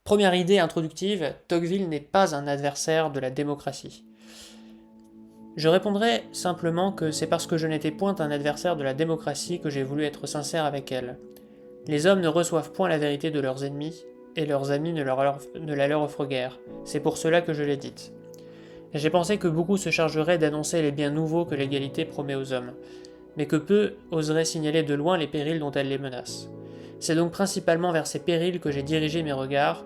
Première idée introductive, Tocqueville n'est pas un adversaire de la démocratie. Je répondrai simplement que c'est parce que je n'étais point un adversaire de la démocratie que j'ai voulu être sincère avec elle. Les hommes ne reçoivent point la vérité de leurs ennemis, et leurs amis ne la leur offrent guère. C'est pour cela que je l'ai dite. J'ai pensé que beaucoup se chargeraient d'annoncer les biens nouveaux que l'égalité promet aux hommes, mais que peu oseraient signaler de loin les périls dont elle les menace. C'est donc principalement vers ces périls que j'ai dirigé mes regards,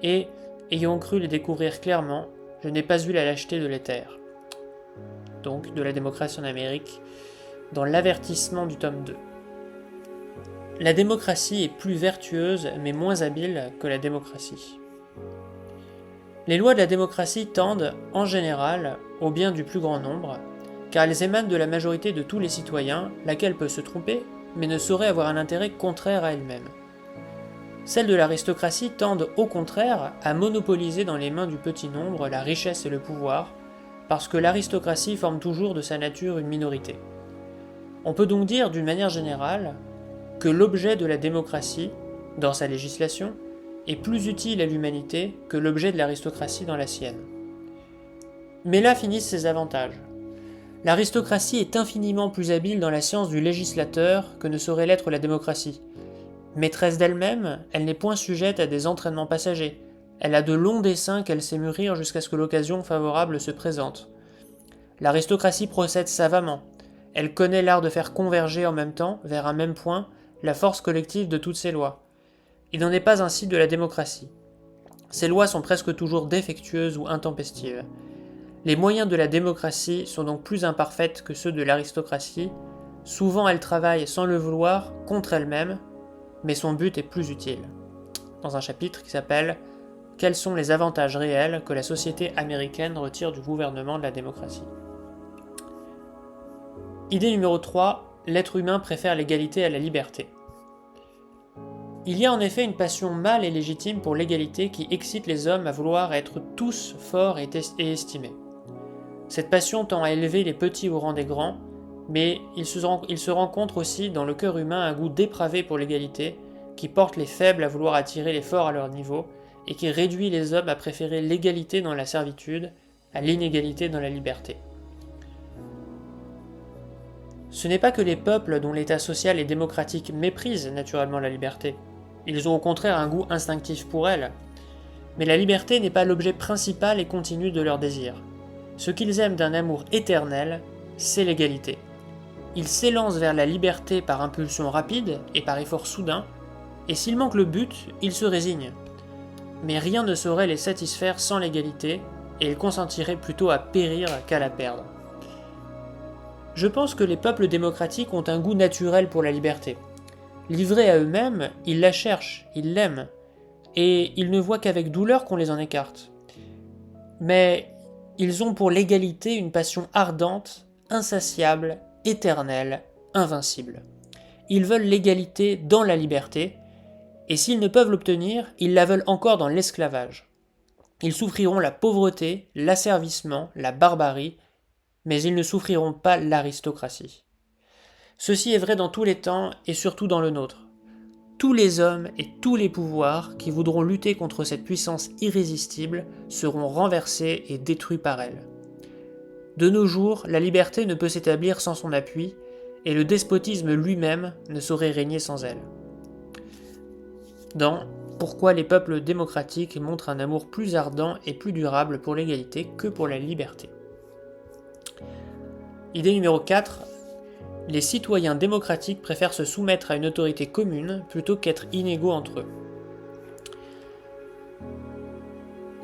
et, ayant cru les découvrir clairement, je n'ai pas eu la lâcheté de les taire. Donc, de la démocratie en Amérique, dans l'avertissement du tome 2. La démocratie est plus vertueuse mais moins habile que la démocratie. Les lois de la démocratie tendent, en général, au bien du plus grand nombre, car elles émanent de la majorité de tous les citoyens, laquelle peut se tromper, mais ne saurait avoir un intérêt contraire à elle-même. Celles de l'aristocratie tendent au contraire à monopoliser dans les mains du petit nombre la richesse et le pouvoir, parce que l'aristocratie forme toujours de sa nature une minorité. On peut donc dire d'une manière générale que l'objet de la démocratie, dans sa législation, est plus utile à l'humanité que l'objet de l'aristocratie dans la sienne. Mais là finissent ses avantages. L'aristocratie est infiniment plus habile dans la science du législateur que ne saurait l'être la démocratie. Maîtresse d'elle-même, elle n'est point sujette à des entraînements passagers. Elle a de longs desseins qu'elle sait mûrir jusqu'à ce que l'occasion favorable se présente. L'aristocratie procède savamment. Elle connaît l'art de faire converger en même temps, vers un même point, la force collective de toutes ses lois. Il n'en est pas ainsi de la démocratie. Ces lois sont presque toujours défectueuses ou intempestives. Les moyens de la démocratie sont donc plus imparfaits que ceux de l'aristocratie. Souvent elle travaille sans le vouloir contre elle-même, mais son but est plus utile. Dans un chapitre qui s'appelle « Quels sont les avantages réels que la société américaine retire du gouvernement de la démocratie ?» Idée numéro 3, l'être humain préfère l'égalité à la liberté. Il y a en effet une passion mâle et légitime pour l'égalité qui excite les hommes à vouloir être tous forts et estimés. Cette passion tend à élever les petits au rang des grands, mais il se rencontre aussi dans le cœur humain un goût dépravé pour l'égalité, qui porte les faibles à vouloir attirer les forts à leur niveau, et qui réduit les hommes à préférer l'égalité dans la servitude à l'inégalité dans la liberté. Ce n'est pas que les peuples dont l'état social est démocratique méprisent naturellement la liberté. Ils ont au contraire un goût instinctif pour elle. Mais la liberté n'est pas l'objet principal et continu de leur désir. Ce qu'ils aiment d'un amour éternel, c'est l'égalité. Ils s'élancent vers la liberté par impulsion rapide et par effort soudain, et s'il manque le but, ils se résignent. Mais rien ne saurait les satisfaire sans l'égalité, et ils consentiraient plutôt à périr qu'à la perdre. Je pense que les peuples démocratiques ont un goût naturel pour la liberté. Livrés à eux-mêmes, ils la cherchent, ils l'aiment, et ils ne voient qu'avec douleur qu'on les en écarte. Mais ils ont pour l'égalité une passion ardente, insatiable, éternelle, invincible. Ils veulent l'égalité dans la liberté, et s'ils ne peuvent l'obtenir, ils la veulent encore dans l'esclavage. Ils souffriront la pauvreté, l'asservissement, la barbarie, mais ils ne souffriront pas l'aristocratie. Ceci est vrai dans tous les temps et surtout dans le nôtre. Tous les hommes et tous les pouvoirs qui voudront lutter contre cette puissance irrésistible seront renversés et détruits par elle. De nos jours, la liberté ne peut s'établir sans son appui, et le despotisme lui-même ne saurait régner sans elle. Dans Pourquoi les peuples démocratiques montrent un amour plus ardent et plus durable pour l'égalité que pour la liberté. Idée numéro 4. Les citoyens démocratiques préfèrent se soumettre à une autorité commune plutôt qu'être inégaux entre eux.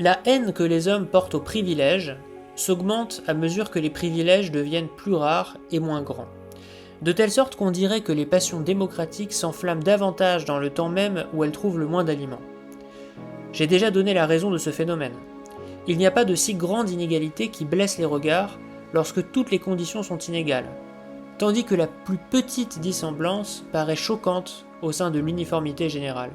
La haine que les hommes portent aux privilèges s'augmente à mesure que les privilèges deviennent plus rares et moins grands, de telle sorte qu'on dirait que les passions démocratiques s'enflamment davantage dans le temps même où elles trouvent le moins d'aliments. J'ai déjà donné la raison de ce phénomène. Il n'y a pas de si grande inégalité qui blesse les regards lorsque toutes les conditions sont inégales, tandis que la plus petite dissemblance paraît choquante au sein de l'uniformité générale.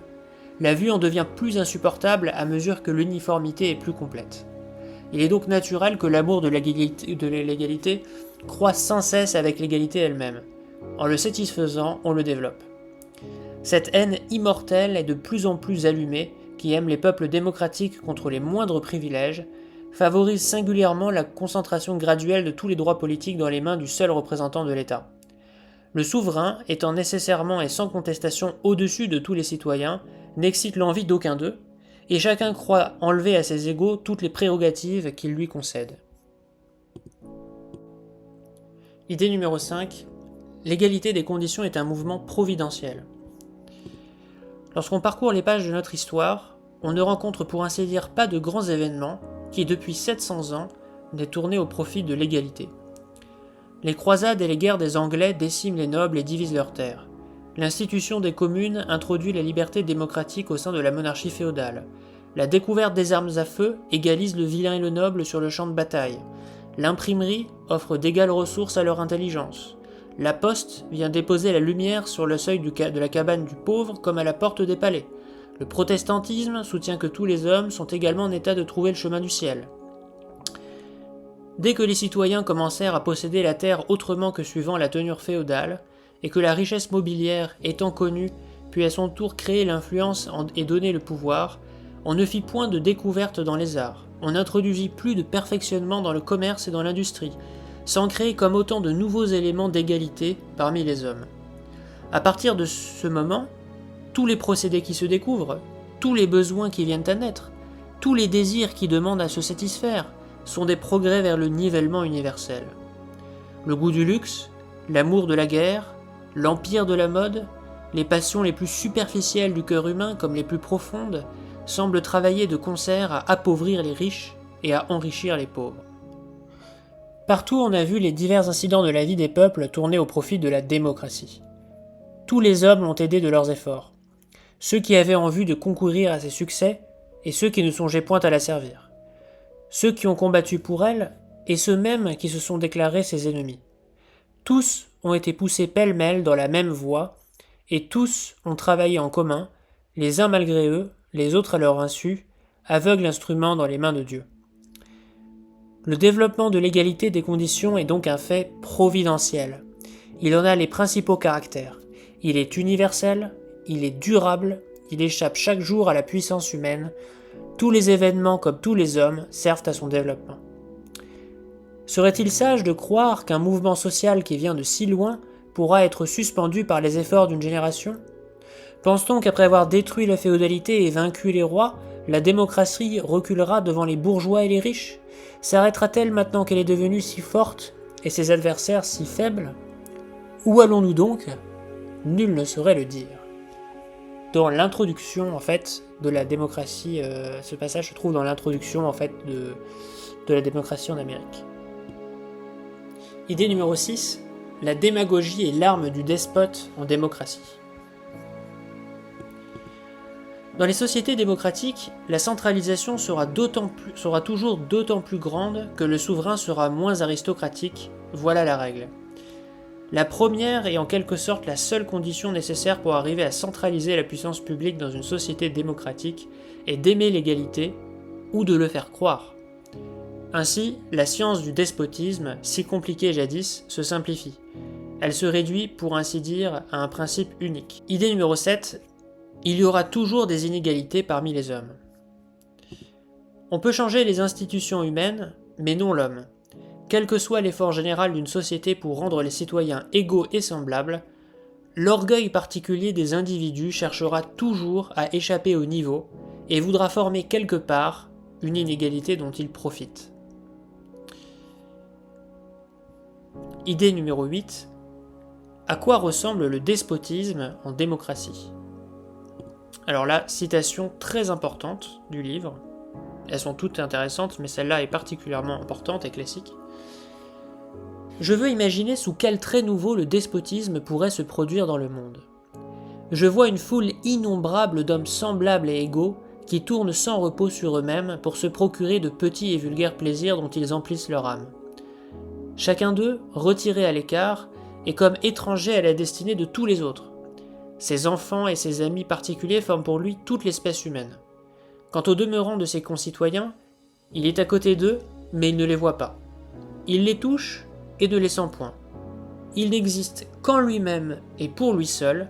La vue en devient plus insupportable à mesure que l'uniformité est plus complète. Il est donc naturel que l'amour de l'égalité croisse sans cesse avec l'égalité elle-même. En le satisfaisant, on le développe. Cette haine immortelle est de plus en plus allumée, qui aime les peuples démocratiques contre les moindres privilèges, favorise singulièrement la concentration graduelle de tous les droits politiques dans les mains du seul représentant de l'État. Le souverain, étant nécessairement et sans contestation au-dessus de tous les citoyens, n'excite l'envie d'aucun d'eux, et chacun croit enlever à ses égaux toutes les prérogatives qu'il lui concède. Idée numéro 5. L'égalité des conditions est un mouvement providentiel. Lorsqu'on parcourt les pages de notre histoire, on ne rencontre pour ainsi dire pas de grands événements qui, depuis 700 ans, n'aient tourné au profit de l'égalité. Les croisades et les guerres des Anglais déciment les nobles et divisent leurs terres. L'institution des communes introduit la liberté démocratique au sein de la monarchie féodale. La découverte des armes à feu égalise le vilain et le noble sur le champ de bataille. L'imprimerie offre d'égales ressources à leur intelligence. La poste vient déposer la lumière sur le seuil de la cabane du pauvre comme à la porte des palais. Le protestantisme soutient que tous les hommes sont également en état de trouver le chemin du ciel. Dès que les citoyens commencèrent à posséder la terre autrement que suivant la tenure féodale, et que la richesse mobilière étant connue, puis à son tour créer l'influence et donner le pouvoir, on ne fit point de découvertes dans les arts, on n'introduisit plus de perfectionnement dans le commerce et dans l'industrie, sans créer comme autant de nouveaux éléments d'égalité parmi les hommes. À partir de ce moment, tous les procédés qui se découvrent, tous les besoins qui viennent à naître, tous les désirs qui demandent à se satisfaire, sont des progrès vers le nivellement universel. Le goût du luxe, l'amour de la guerre, l'empire de la mode, les passions les plus superficielles du cœur humain comme les plus profondes, semblent travailler de concert à appauvrir les riches et à enrichir les pauvres. Partout on a vu les divers incidents de la vie des peuples tourner au profit de la démocratie. Tous les hommes l'ont aidé de leurs efforts, ceux qui avaient en vue de concourir à ses succès et ceux qui ne songeaient point à la servir, ceux qui ont combattu pour elle et ceux mêmes qui se sont déclarés ses ennemis. Tous ont été poussés pêle-mêle dans la même voie, et tous ont travaillé en commun, les uns malgré eux, les autres à leur insu, aveugles instruments dans les mains de Dieu. Le développement de l'égalité des conditions est donc un fait providentiel. Il en a les principaux caractères. Il est universel, il est durable, il échappe chaque jour à la puissance humaine. Tous les événements, comme tous les hommes, servent à son développement. Serait-il sage de croire qu'un mouvement social qui vient de si loin pourra être suspendu par les efforts d'une génération ? Pense-t-on qu'après avoir détruit la féodalité et vaincu les rois, la démocratie reculera devant les bourgeois et les riches ? S'arrêtera-t-elle maintenant qu'elle est devenue si forte et ses adversaires si faibles ? Où allons-nous donc ? Nul ne saurait le dire. Dans l'introduction, en fait, de la démocratie, ce passage se trouve dans l'introduction, en fait, de la démocratie en Amérique. Idée numéro 6. La démagogie est l'arme du despote en démocratie. Dans les sociétés démocratiques, la centralisation sera toujours d'autant plus grande que le souverain sera moins aristocratique, voilà la règle. La première est en quelque sorte la seule condition nécessaire pour arriver à centraliser la puissance publique dans une société démocratique et d'aimer l'égalité, ou de le faire croire. Ainsi, la science du despotisme, si compliquée jadis, se simplifie. Elle se réduit, pour ainsi dire, à un principe unique. Idée numéro 7. Il y aura toujours des inégalités parmi les hommes. On peut changer les institutions humaines, mais non l'homme. Quel que soit l'effort général d'une société pour rendre les citoyens égaux et semblables, l'orgueil particulier des individus cherchera toujours à échapper au niveau et voudra former quelque part une inégalité dont il profite. Idée numéro 8. À quoi ressemble le despotisme en démocratie ? Alors là, citation très importante du livre. Elles sont toutes intéressantes, mais celle-là est particulièrement importante et classique. Je veux imaginer sous quel trait nouveau le despotisme pourrait se produire dans le monde. Je vois une foule innombrable d'hommes semblables et égaux qui tournent sans repos sur eux-mêmes pour se procurer de petits et vulgaires plaisirs dont ils emplissent leur âme. Chacun d'eux, retiré à l'écart, est comme étranger à la destinée de tous les autres. Ses enfants et ses amis particuliers forment pour lui toute l'espèce humaine. Quant au demeurant de ses concitoyens, il est à côté d'eux, mais il ne les voit pas. Il les touche et ne les sent point. Il n'existe qu'en lui-même et pour lui seul,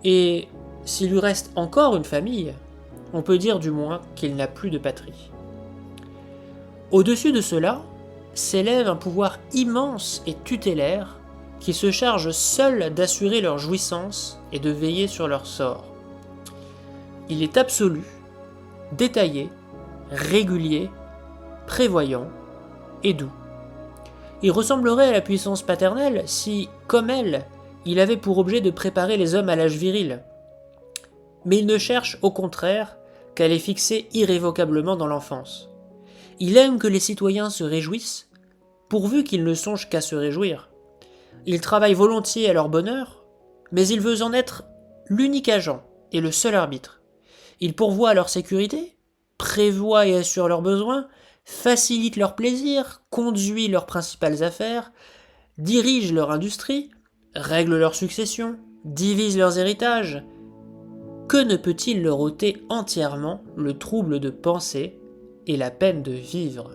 et s'il lui reste encore une famille, on peut dire du moins qu'il n'a plus de patrie. Au-dessus de cela, s'élève un pouvoir immense et tutélaire qui se charge seul d'assurer leur jouissance et de veiller sur leur sort. Il est absolu, détaillé, régulier, prévoyant et doux. Il ressemblerait à la puissance paternelle si, comme elle, il avait pour objet de préparer les hommes à l'âge viril. Mais il ne cherche au contraire qu'à les fixer irrévocablement dans l'enfance. Il aime que les citoyens se réjouissent, pourvu qu'ils ne songent qu'à se réjouir. Il travaille volontiers à leur bonheur, mais il veut en être l'unique agent et le seul arbitre. Il pourvoit à leur sécurité, prévoit et assure leurs besoins, facilite leurs plaisirs, conduit leurs principales affaires, dirige leur industrie, règle leur succession, divise leurs héritages. Que ne peut-il leur ôter entièrement le trouble de penser et la peine de vivre ?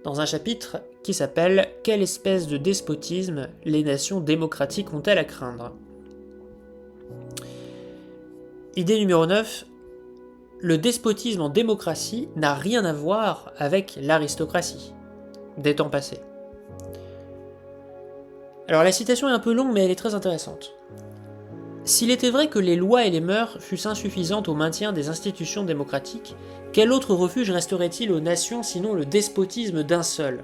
Dans un chapitre qui s'appelle « Quelle espèce de despotisme les nations démocratiques ont-elles à craindre ?» Idée numéro 9. Le despotisme en démocratie n'a rien à voir avec l'aristocratie des temps passés. Alors la citation est un peu longue, mais elle est très intéressante. S'il était vrai que les lois et les mœurs fussent insuffisantes au maintien des institutions démocratiques, quel autre refuge resterait-il aux nations sinon le despotisme d'un seul ?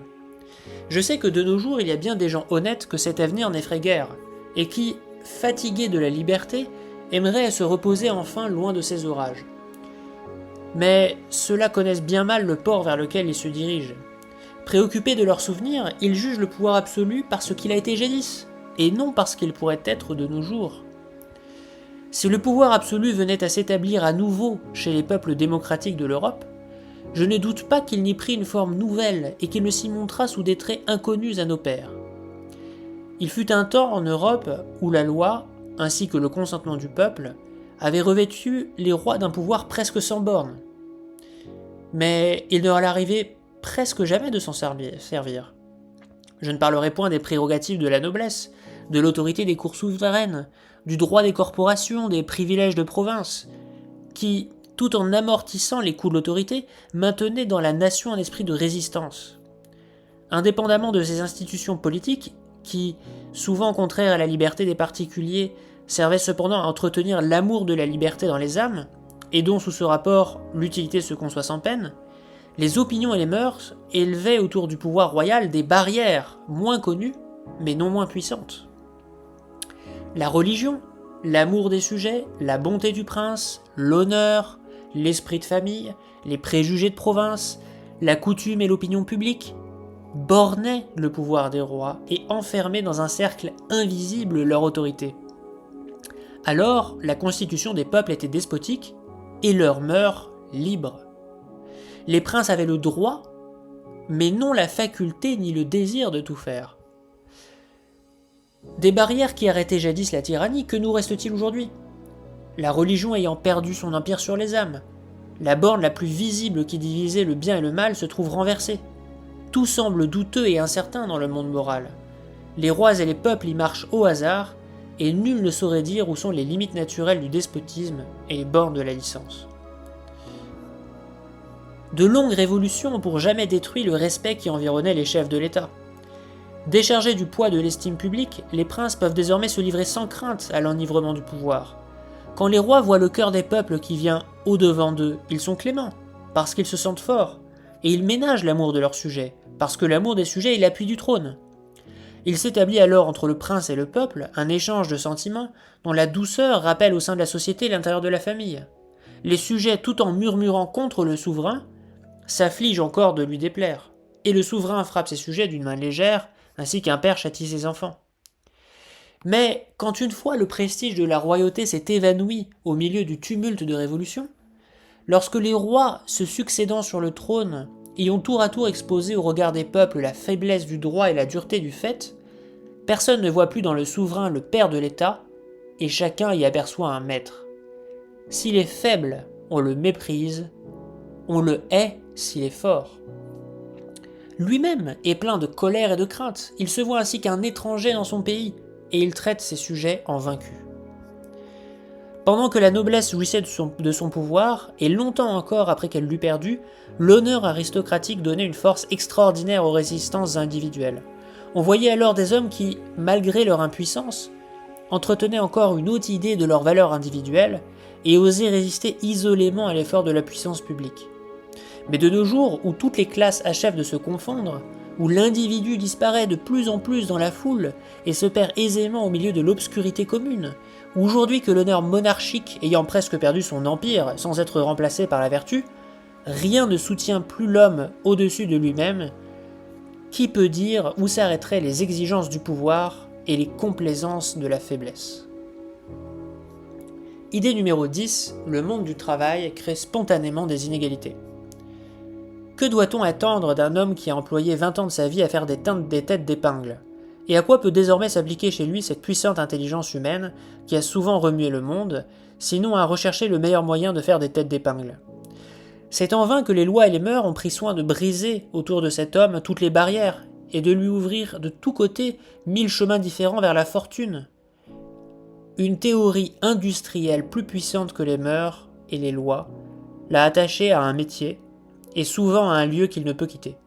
Je sais que de nos jours, il y a bien des gens honnêtes que cet avenir n'effraie guère, et qui, fatigués de la liberté, aimeraient se reposer enfin loin de ces orages. Mais ceux-là connaissent bien mal le port vers lequel ils se dirigent. Préoccupés de leurs souvenirs, ils jugent le pouvoir absolu par ce qu'il a été jadis, et non parce qu'il pourrait être de nos jours. Si le pouvoir absolu venait à s'établir à nouveau chez les peuples démocratiques de l'Europe, je ne doute pas qu'il n'y prit une forme nouvelle et qu'il ne s'y montrât sous des traits inconnus à nos pères. Il fut un temps en Europe où la loi, ainsi que le consentement du peuple, avaient revêtu les rois d'un pouvoir presque sans bornes. Mais il ne leur arrivait presque jamais de s'en servir. Je ne parlerai point des prérogatives de la noblesse, de l'autorité des cours souveraines, du droit des corporations, des privilèges de province, qui, tout en amortissant les coups de l'autorité, maintenaient dans la nation un esprit de résistance. Indépendamment de ces institutions politiques, qui, souvent contraires à la liberté des particuliers, servaient cependant à entretenir l'amour de la liberté dans les âmes, et dont sous ce rapport l'utilité se conçoit sans peine, les opinions et les mœurs élevaient autour du pouvoir royal des barrières moins connues, mais non moins puissantes. La religion, l'amour des sujets, la bonté du prince, l'honneur, l'esprit de famille, les préjugés de province, la coutume et l'opinion publique bornaient le pouvoir des rois et enfermaient dans un cercle invisible leur autorité. Alors, la constitution des peuples était despotique et leurs mœurs libres. Les princes avaient le droit, mais non la faculté ni le désir de tout faire. Des barrières qui arrêtaient jadis la tyrannie, que nous reste-t-il aujourd'hui ? La religion ayant perdu son empire sur les âmes, la borne la plus visible qui divisait le bien et le mal se trouve renversée. Tout semble douteux et incertain dans le monde moral. Les rois et les peuples y marchent au hasard, et nul ne saurait dire où sont les limites naturelles du despotisme et les bornes de la licence. De longues révolutions ont pour jamais détruit le respect qui environnait les chefs de l'État. Déchargés du poids de l'estime publique, les princes peuvent désormais se livrer sans crainte à l'enivrement du pouvoir. Quand les rois voient le cœur des peuples qui vient au-devant d'eux, ils sont cléments, parce qu'ils se sentent forts, et ils ménagent l'amour de leurs sujets, parce que l'amour des sujets est l'appui du trône. Il s'établit alors entre le prince et le peuple un échange de sentiments dont la douceur rappelle au sein de la société l'intérieur de la famille. Les sujets, tout en murmurant contre le souverain, s'affligent encore de lui déplaire, et le souverain frappe ses sujets d'une main légère, ainsi qu'un père châtie ses enfants. Mais quand une fois le prestige de la royauté s'est évanoui au milieu du tumulte de révolution, lorsque les rois se succédant sur le trône y ont tour à tour exposé au regard des peuples la faiblesse du droit et la dureté du fait, personne ne voit plus dans le souverain le père de l'État, et chacun y aperçoit un maître. S'il est faible, on le méprise, on le hait s'il est fort. Lui-même est plein de colère et de crainte, il se voit ainsi qu'un étranger dans son pays, et il traite ses sujets en vaincus. Pendant que la noblesse jouissait de son pouvoir, et longtemps encore après qu'elle l'eût perdu, l'honneur aristocratique donnait une force extraordinaire aux résistances individuelles. On voyait alors des hommes qui, malgré leur impuissance, entretenaient encore une haute idée de leur valeur individuelle et osaient résister isolément à l'effort de la puissance publique. Mais de nos jours, où toutes les classes achèvent de se confondre, où l'individu disparaît de plus en plus dans la foule et se perd aisément au milieu de l'obscurité commune, où aujourd'hui que l'honneur monarchique ayant presque perdu son empire sans être remplacé par la vertu, rien ne soutient plus l'homme au-dessus de lui-même, qui peut dire où s'arrêteraient les exigences du pouvoir et les complaisances de la faiblesse. Idée numéro 10, le monde du travail crée spontanément des inégalités. Que doit-on attendre d'un homme qui a employé 20 ans de sa vie à faire des têtes d'épingle ? Et à quoi peut désormais s'appliquer chez lui cette puissante intelligence humaine qui a souvent remué le monde, sinon à rechercher le meilleur moyen de faire des têtes d'épingle ? C'est en vain que les lois et les mœurs ont pris soin de briser autour de cet homme toutes les barrières et de lui ouvrir de tous côtés 1000 chemins différents vers la fortune. Une théorie industrielle plus puissante que les mœurs et les lois l'a attaché à un métier et souvent à un lieu qu'il ne peut quitter.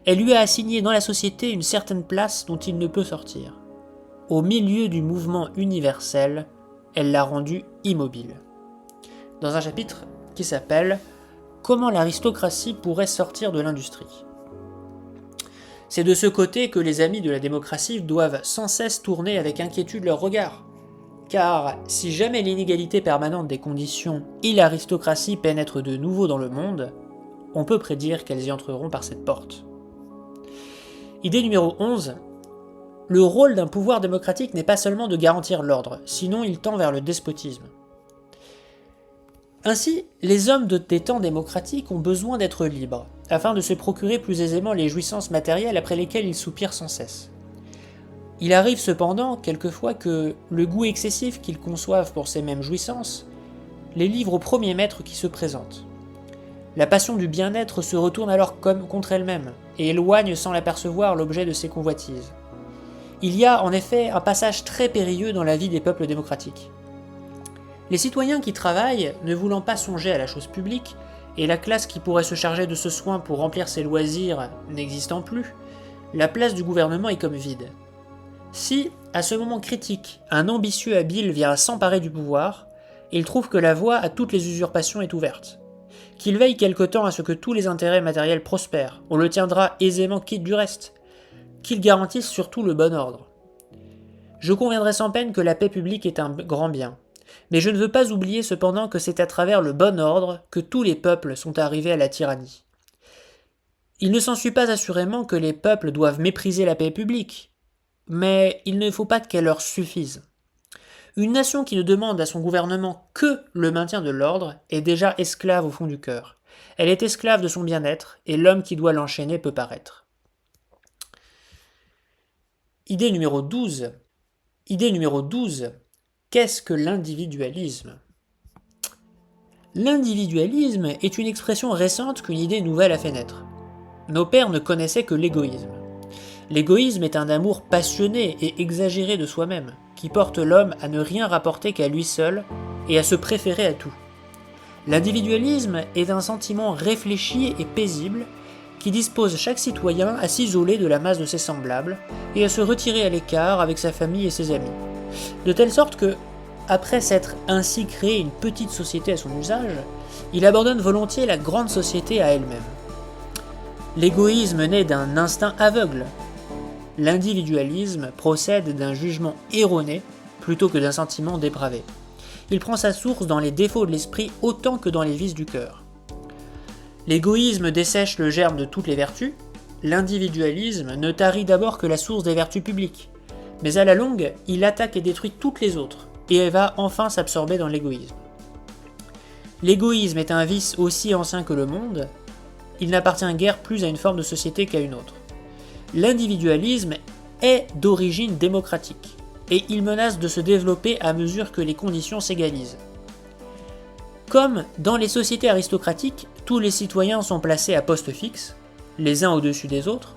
Elle lui a assigné dans la société une certaine place dont il ne peut sortir. Au milieu du mouvement universel, elle l'a rendu immobile. Dans un chapitre qui s'appelle « Comment l'aristocratie pourrait sortir de l'industrie ». C'est de ce côté que les amis de la démocratie doivent sans cesse tourner avec inquiétude leur regard. Car si jamais l'inégalité permanente des conditions et l'aristocratie pénètrent de nouveau dans le monde, on peut prédire qu'elles y entreront par cette porte. Idée numéro 11. Le rôle d'un pouvoir démocratique n'est pas seulement de garantir l'ordre, sinon il tend vers le despotisme. Ainsi, les hommes des temps démocratiques ont besoin d'être libres, afin de se procurer plus aisément les jouissances matérielles après lesquelles ils soupirent sans cesse. Il arrive cependant, quelquefois, que le goût excessif qu'ils conçoivent pour ces mêmes jouissances les livre au premier maître qui se présente. La passion du bien-être se retourne alors comme contre elle-même, et éloigne sans l'apercevoir l'objet de ses convoitises. Il y a en effet un passage très périlleux dans la vie des peuples démocratiques. Les citoyens qui travaillent, ne voulant pas songer à la chose publique, et la classe qui pourrait se charger de ce soin pour remplir ses loisirs n'existant plus, la place du gouvernement est comme vide. Si, à ce moment critique, un ambitieux habile vient à s'emparer du pouvoir, il trouve que la voie à toutes les usurpations est ouverte. Qu'il veille quelque temps à ce que tous les intérêts matériels prospèrent, on le tiendra aisément quitte du reste. Qu'il garantisse surtout le bon ordre. Je conviendrai sans peine que la paix publique est un grand bien, mais je ne veux pas oublier cependant que c'est à travers le bon ordre que tous les peuples sont arrivés à la tyrannie. Il ne s'ensuit pas assurément que les peuples doivent mépriser la paix publique, mais il ne faut pas qu'elle leur suffise. Une nation qui ne demande à son gouvernement que le maintien de l'ordre est déjà esclave au fond du cœur. Elle est esclave de son bien-être, et l'homme qui doit l'enchaîner peut paraître. Idée numéro 12. Qu'est-ce que l'individualisme ? L'individualisme est une expression récente qu'une idée nouvelle a fait naître. Nos pères ne connaissaient que l'égoïsme. L'égoïsme est un amour passionné et exagéré de soi-même, qui porte l'homme à ne rien rapporter qu'à lui seul et à se préférer à tout. L'individualisme est un sentiment réfléchi et paisible qui dispose chaque citoyen à s'isoler de la masse de ses semblables et à se retirer à l'écart avec sa famille et ses amis. De telle sorte que, après s'être ainsi créé une petite société à son usage, il abandonne volontiers la grande société à elle-même. L'égoïsme naît d'un instinct aveugle. L'individualisme procède d'un jugement erroné plutôt que d'un sentiment dépravé. Il prend sa source dans les défauts de l'esprit autant que dans les vices du cœur. L'égoïsme dessèche le germe de toutes les vertus, l'individualisme ne tarit d'abord que la source des vertus publiques, mais à la longue, il attaque et détruit toutes les autres, et va enfin s'absorber dans l'égoïsme. L'égoïsme est un vice aussi ancien que le monde, il n'appartient guère plus à une forme de société qu'à une autre. L'individualisme est d'origine démocratique, et il menace de se développer à mesure que les conditions s'égalisent. Comme dans les sociétés aristocratiques, tous les citoyens sont placés à poste fixe, les uns au-dessus des autres,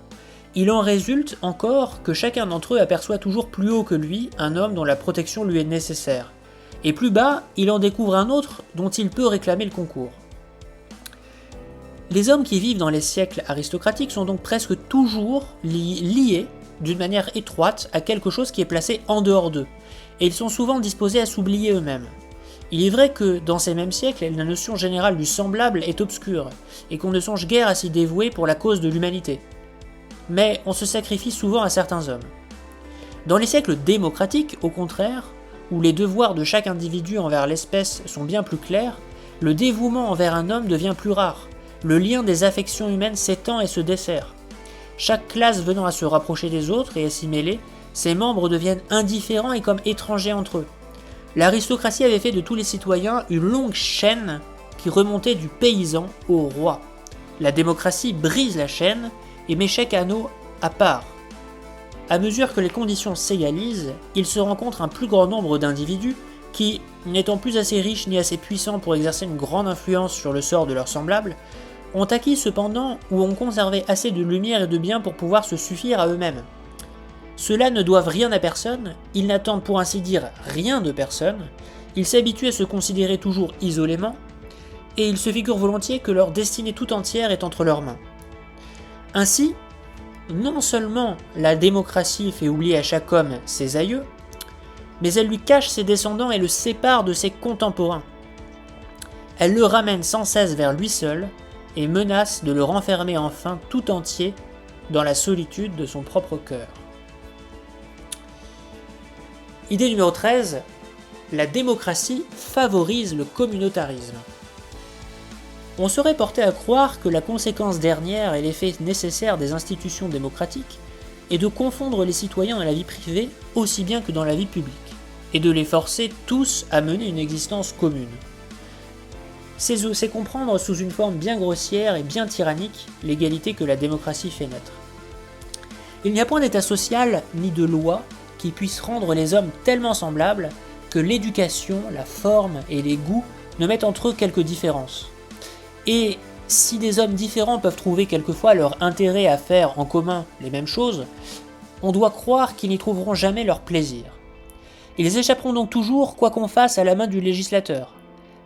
il en résulte encore que chacun d'entre eux aperçoit toujours plus haut que lui un homme dont la protection lui est nécessaire, et plus bas, il en découvre un autre dont il peut réclamer le concours. Les hommes qui vivent dans les siècles aristocratiques sont donc presque toujours liés d'une manière étroite à quelque chose qui est placé en dehors d'eux, et ils sont souvent disposés à s'oublier eux-mêmes. Il est vrai que, dans ces mêmes siècles, la notion générale du semblable est obscure, et qu'on ne songe guère à s'y dévouer pour la cause de l'humanité. Mais on se sacrifie souvent à certains hommes. Dans les siècles démocratiques, au contraire, où les devoirs de chaque individu envers l'espèce sont bien plus clairs, le dévouement envers un homme devient plus rare, le lien des affections humaines s'étend et se dessert. Chaque classe venant à se rapprocher des autres et à s'y mêler, ses membres deviennent indifférents et comme étrangers entre eux. L'aristocratie avait fait de tous les citoyens une longue chaîne qui remontait du paysan au roi. La démocratie brise la chaîne et met chaque anneau à part. À mesure que les conditions s'égalisent, il se rencontre un plus grand nombre d'individus qui, n'étant plus assez riches ni assez puissants pour exercer une grande influence sur le sort de leurs semblables, ont acquis cependant ou ont conservé assez de lumière et de bien pour pouvoir se suffire à eux-mêmes. Ceux-là ne doivent rien à personne, ils n'attendent pour ainsi dire rien de personne, ils s'habituent à se considérer toujours isolément, et ils se figurent volontiers que leur destinée tout entière est entre leurs mains. Ainsi, non seulement la démocratie fait oublier à chaque homme ses aïeux, mais elle lui cache ses descendants et le sépare de ses contemporains. Elle le ramène sans cesse vers lui seul et menace de le renfermer enfin tout entier dans la solitude de son propre cœur. Idée numéro 13, la démocratie favorise le communautarisme. On serait porté à croire que la conséquence dernière et l'effet nécessaire des institutions démocratiques est de confondre les citoyens dans la vie privée aussi bien que dans la vie publique, et de les forcer tous à mener une existence commune. C'est comprendre sous une forme bien grossière et bien tyrannique l'égalité que la démocratie fait naître. Il n'y a point d'état social ni de loi qui puisse rendre les hommes tellement semblables que l'éducation, la forme et les goûts ne mettent entre eux quelques différences. Et si des hommes différents peuvent trouver quelquefois leur intérêt à faire en commun les mêmes choses, on doit croire qu'ils n'y trouveront jamais leur plaisir. Ils échapperont donc toujours, quoi qu'on fasse, à la main du législateur.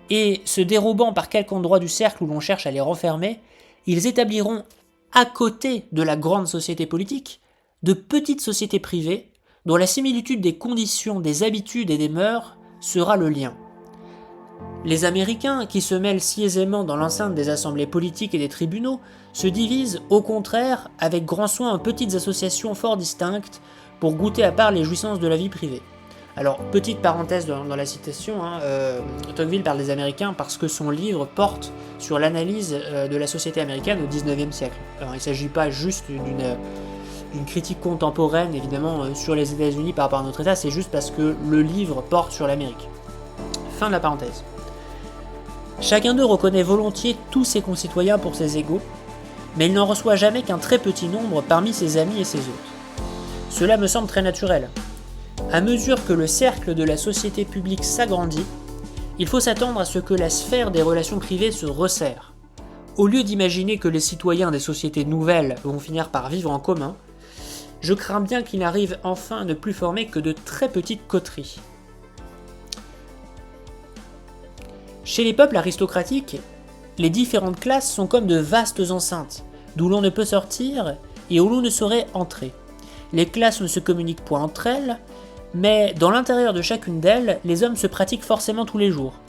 Et, se dérobant par quelque endroit du cercle où l'on cherche à les renfermer, ils établiront, à côté de la grande société politique, de petites sociétés privées, dont la similitude des conditions, des habitudes et des mœurs sera le lien. Les Américains, qui se mêlent si aisément dans l'enceinte des assemblées politiques et des tribunaux, se divisent, au contraire, avec grand soin en petites associations fort distinctes pour goûter à part les jouissances de la vie privée. Alors, petite parenthèse dans la citation, Tocqueville parle des Américains parce que son livre porte sur l'analyse de la société américaine au XIXe siècle. Alors, il ne s'agit pas juste d'une critique contemporaine, évidemment, sur les États-Unis par rapport à notre État, c'est juste parce que le livre porte sur l'Amérique. Fin de la parenthèse. Chacun d'eux reconnaît volontiers tous ses concitoyens pour ses égaux, mais il n'en reçoit jamais qu'un très petit nombre parmi ses amis et ses hôtes. Cela me semble très naturel. À mesure que le cercle de la société publique s'agrandit, il faut s'attendre à ce que la sphère des relations privées se resserre. Au lieu d'imaginer que les citoyens des sociétés nouvelles vont finir par vivre en commun, je crains bien qu'il arrive enfin à ne plus former que de très petites coteries. Chez les peuples aristocratiques, les différentes classes sont comme de vastes enceintes, d'où l'on ne peut sortir et où l'on ne saurait entrer. Les classes ne se communiquent point entre elles, mais dans l'intérieur de chacune d'elles, les hommes se pratiquent forcément tous les jours.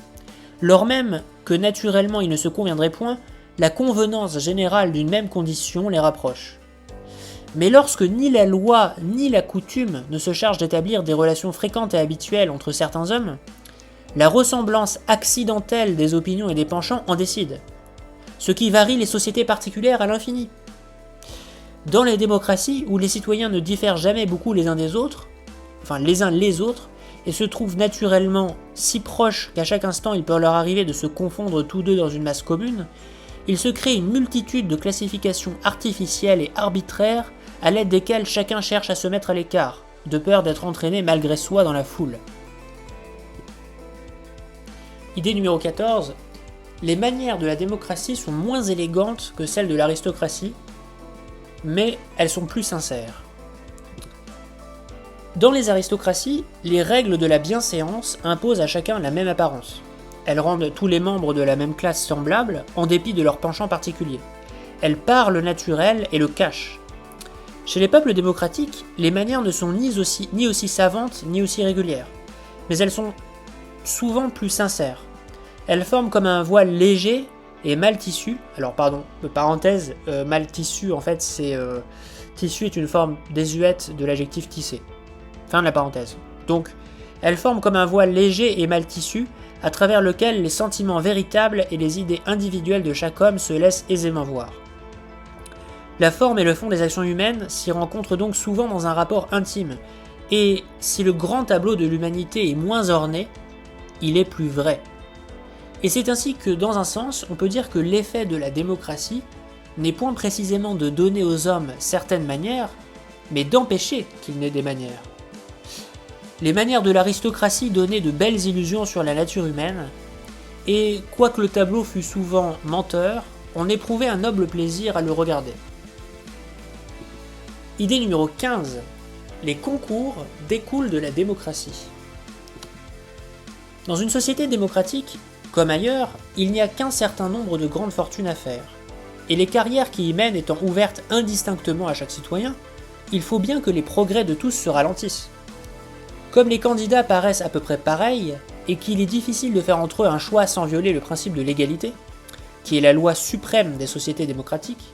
Lors même que naturellement ils ne se conviendraient point, la convenance générale d'une même condition les rapproche. Mais lorsque ni la loi ni la coutume ne se chargent d'établir des relations fréquentes et habituelles entre certains hommes, la ressemblance accidentelle des opinions et des penchants en décide, ce qui varie les sociétés particulières à l'infini. Dans les démocraties où les citoyens ne diffèrent jamais beaucoup les uns des autres, les uns les autres, et se trouvent naturellement si proches qu'à chaque instant il peut leur arriver de se confondre tous deux dans une masse commune, il se crée une multitude de classifications artificielles et arbitraires à l'aide desquelles chacun cherche à se mettre à l'écart, de peur d'être entraîné malgré soi dans la foule. Idée numéro 14. Les manières de la démocratie sont moins élégantes que celles de l'aristocratie, mais elles sont plus sincères. Dans les aristocraties, les règles de la bienséance imposent à chacun la même apparence. Elles rendent tous les membres de la même classe semblables, en dépit de leur penchant particulier. Elles parent le naturel et le cachent. Chez les peuples démocratiques, les manières ne sont ni aussi savantes ni aussi régulières, mais elles sont souvent plus sincères. Elles forment comme un voile léger et mal tissu. Alors pardon, parenthèse, mal tissu en fait c'est... tissu est une forme désuète de l'adjectif tissé. Fin de la parenthèse. Donc, elles forment comme un voile léger et mal tissu, à travers lequel les sentiments véritables et les idées individuelles de chaque homme se laissent aisément voir. La forme et le fond des actions humaines s'y rencontrent donc souvent dans un rapport intime, et si le grand tableau de l'humanité est moins orné, il est plus vrai. Et c'est ainsi que, dans un sens, on peut dire que l'effet de la démocratie n'est point précisément de donner aux hommes certaines manières, mais d'empêcher qu'ils n'aient des manières. Les manières de l'aristocratie donnaient de belles illusions sur la nature humaine, et quoique le tableau fût souvent menteur, on éprouvait un noble plaisir à le regarder. Idée numéro 15. Les concours découlent de la démocratie. Dans une société démocratique, comme ailleurs, il n'y a qu'un certain nombre de grandes fortunes à faire, et les carrières qui y mènent étant ouvertes indistinctement à chaque citoyen, il faut bien que les progrès de tous se ralentissent. Comme les candidats paraissent à peu près pareils, et qu'il est difficile de faire entre eux un choix sans violer le principe de l'égalité, qui est la loi suprême des sociétés démocratiques,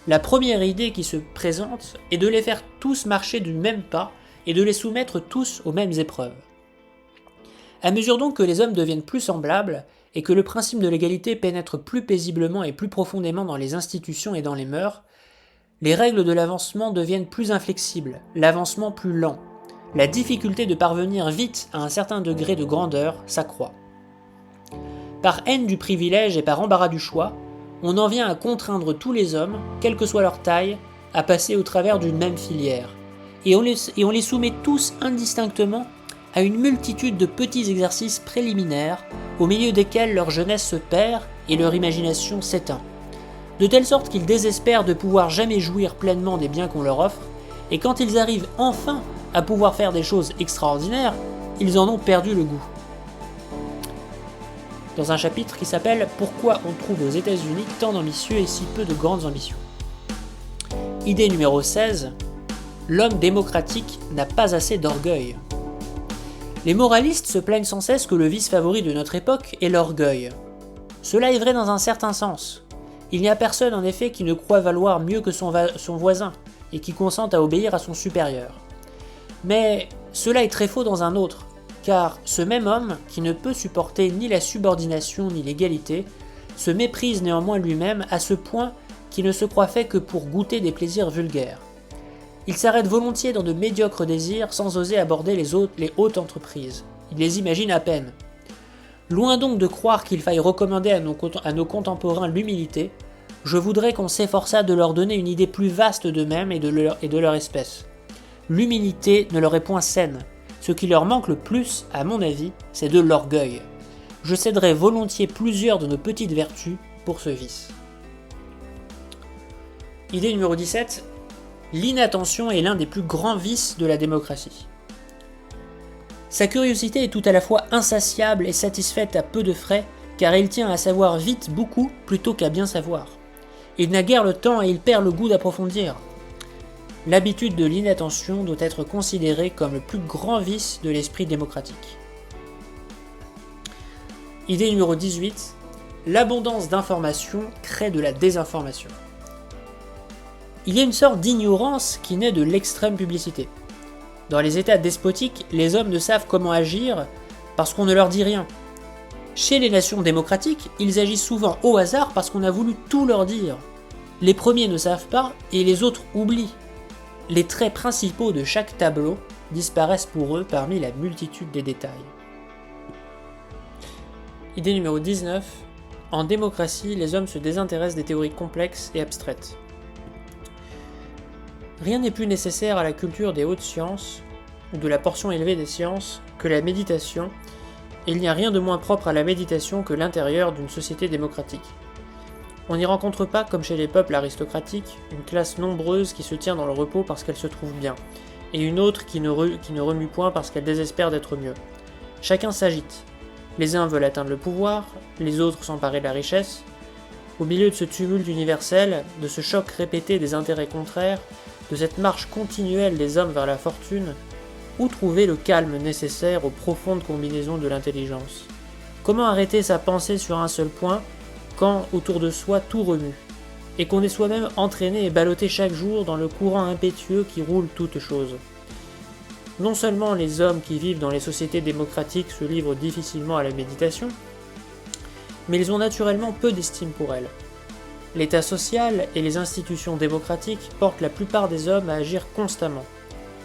la première idée qui se présente est de les faire tous marcher du même pas et de les soumettre tous aux mêmes épreuves. À mesure donc que les hommes deviennent plus semblables et que le principe de l'égalité pénètre plus paisiblement et plus profondément dans les institutions et dans les mœurs, les règles de l'avancement deviennent plus inflexibles, l'avancement plus lent. La difficulté de parvenir vite à un certain degré de grandeur s'accroît. Par haine du privilège et par embarras du choix, on en vient à contraindre tous les hommes, quelle que soit leur taille, à passer au travers d'une même filière. Et on les soumet tous indistinctement à une multitude de petits exercices préliminaires, au milieu desquels leur jeunesse se perd et leur imagination s'éteint. De telle sorte qu'ils désespèrent de pouvoir jamais jouir pleinement des biens qu'on leur offre, et quand ils arrivent enfin à pouvoir faire des choses extraordinaires, ils en ont perdu le goût. Dans un chapitre qui s'appelle « Pourquoi on trouve aux États-Unis tant d'ambitieux et si peu de grandes ambitions ». Idée numéro 16. L'homme démocratique n'a pas assez d'orgueil. Les moralistes se plaignent sans cesse que le vice favori de notre époque est l'orgueil. Cela est vrai dans un certain sens. Il n'y a personne en effet qui ne croit valoir mieux que son voisin et qui consente à obéir à son supérieur. Mais cela est très faux dans un autre, car ce même homme, qui ne peut supporter ni la subordination ni l'égalité, se méprise néanmoins lui-même à ce point qu'il ne se croit fait que pour goûter des plaisirs vulgaires. Il s'arrête volontiers dans de médiocres désirs sans oser aborder les hautes entreprises. Il les imagine à peine. Loin donc de croire qu'il faille recommander à nos contemporains l'humilité, je voudrais qu'on s'efforçât de leur donner une idée plus vaste d'eux-mêmes et de leur espèce. L'humilité ne leur est point saine. Ce qui leur manque le plus, à mon avis, c'est de l'orgueil. Je céderais volontiers plusieurs de nos petites vertus pour ce vice. Idée numéro 17. L'inattention est l'un des plus grands vices de la démocratie. Sa curiosité est tout à la fois insatiable et satisfaite à peu de frais, car il tient à savoir vite beaucoup plutôt qu'à bien savoir. Il n'a guère le temps et il perd le goût d'approfondir. L'habitude de l'inattention doit être considérée comme le plus grand vice de l'esprit démocratique. Idée numéro 18. L'abondance d'informations crée de la désinformation. Il y a une sorte d'ignorance qui naît de l'extrême publicité. Dans les États despotiques, les hommes ne savent comment agir parce qu'on ne leur dit rien. Chez les nations démocratiques, ils agissent souvent au hasard parce qu'on a voulu tout leur dire. Les premiers ne savent pas et les autres oublient. Les traits principaux de chaque tableau disparaissent pour eux parmi la multitude des détails. Idée numéro 19. En démocratie, les hommes se désintéressent des théories complexes et abstraites. Rien n'est plus nécessaire à la culture des hautes sciences, ou de la portion élevée des sciences, que la méditation, et il n'y a rien de moins propre à la méditation que l'intérieur d'une société démocratique. On n'y rencontre pas, comme chez les peuples aristocratiques, une classe nombreuse qui se tient dans le repos parce qu'elle se trouve bien, et une autre qui ne remue point parce qu'elle désespère d'être mieux. Chacun s'agite. Les uns veulent atteindre le pouvoir, les autres s'emparer de la richesse. Au milieu de ce tumulte universel, de ce choc répété des intérêts contraires, de cette marche continuelle des hommes vers la fortune, où trouver le calme nécessaire aux profondes combinaisons de l'intelligence? Comment arrêter sa pensée sur un seul point quand autour de soi tout remue, et qu'on est soi-même entraîné et ballotté chaque jour dans le courant impétueux qui roule toutes choses? Non seulement les hommes qui vivent dans les sociétés démocratiques se livrent difficilement à la méditation, mais ils ont naturellement peu d'estime pour elle. L'état social et les institutions démocratiques portent la plupart des hommes à agir constamment.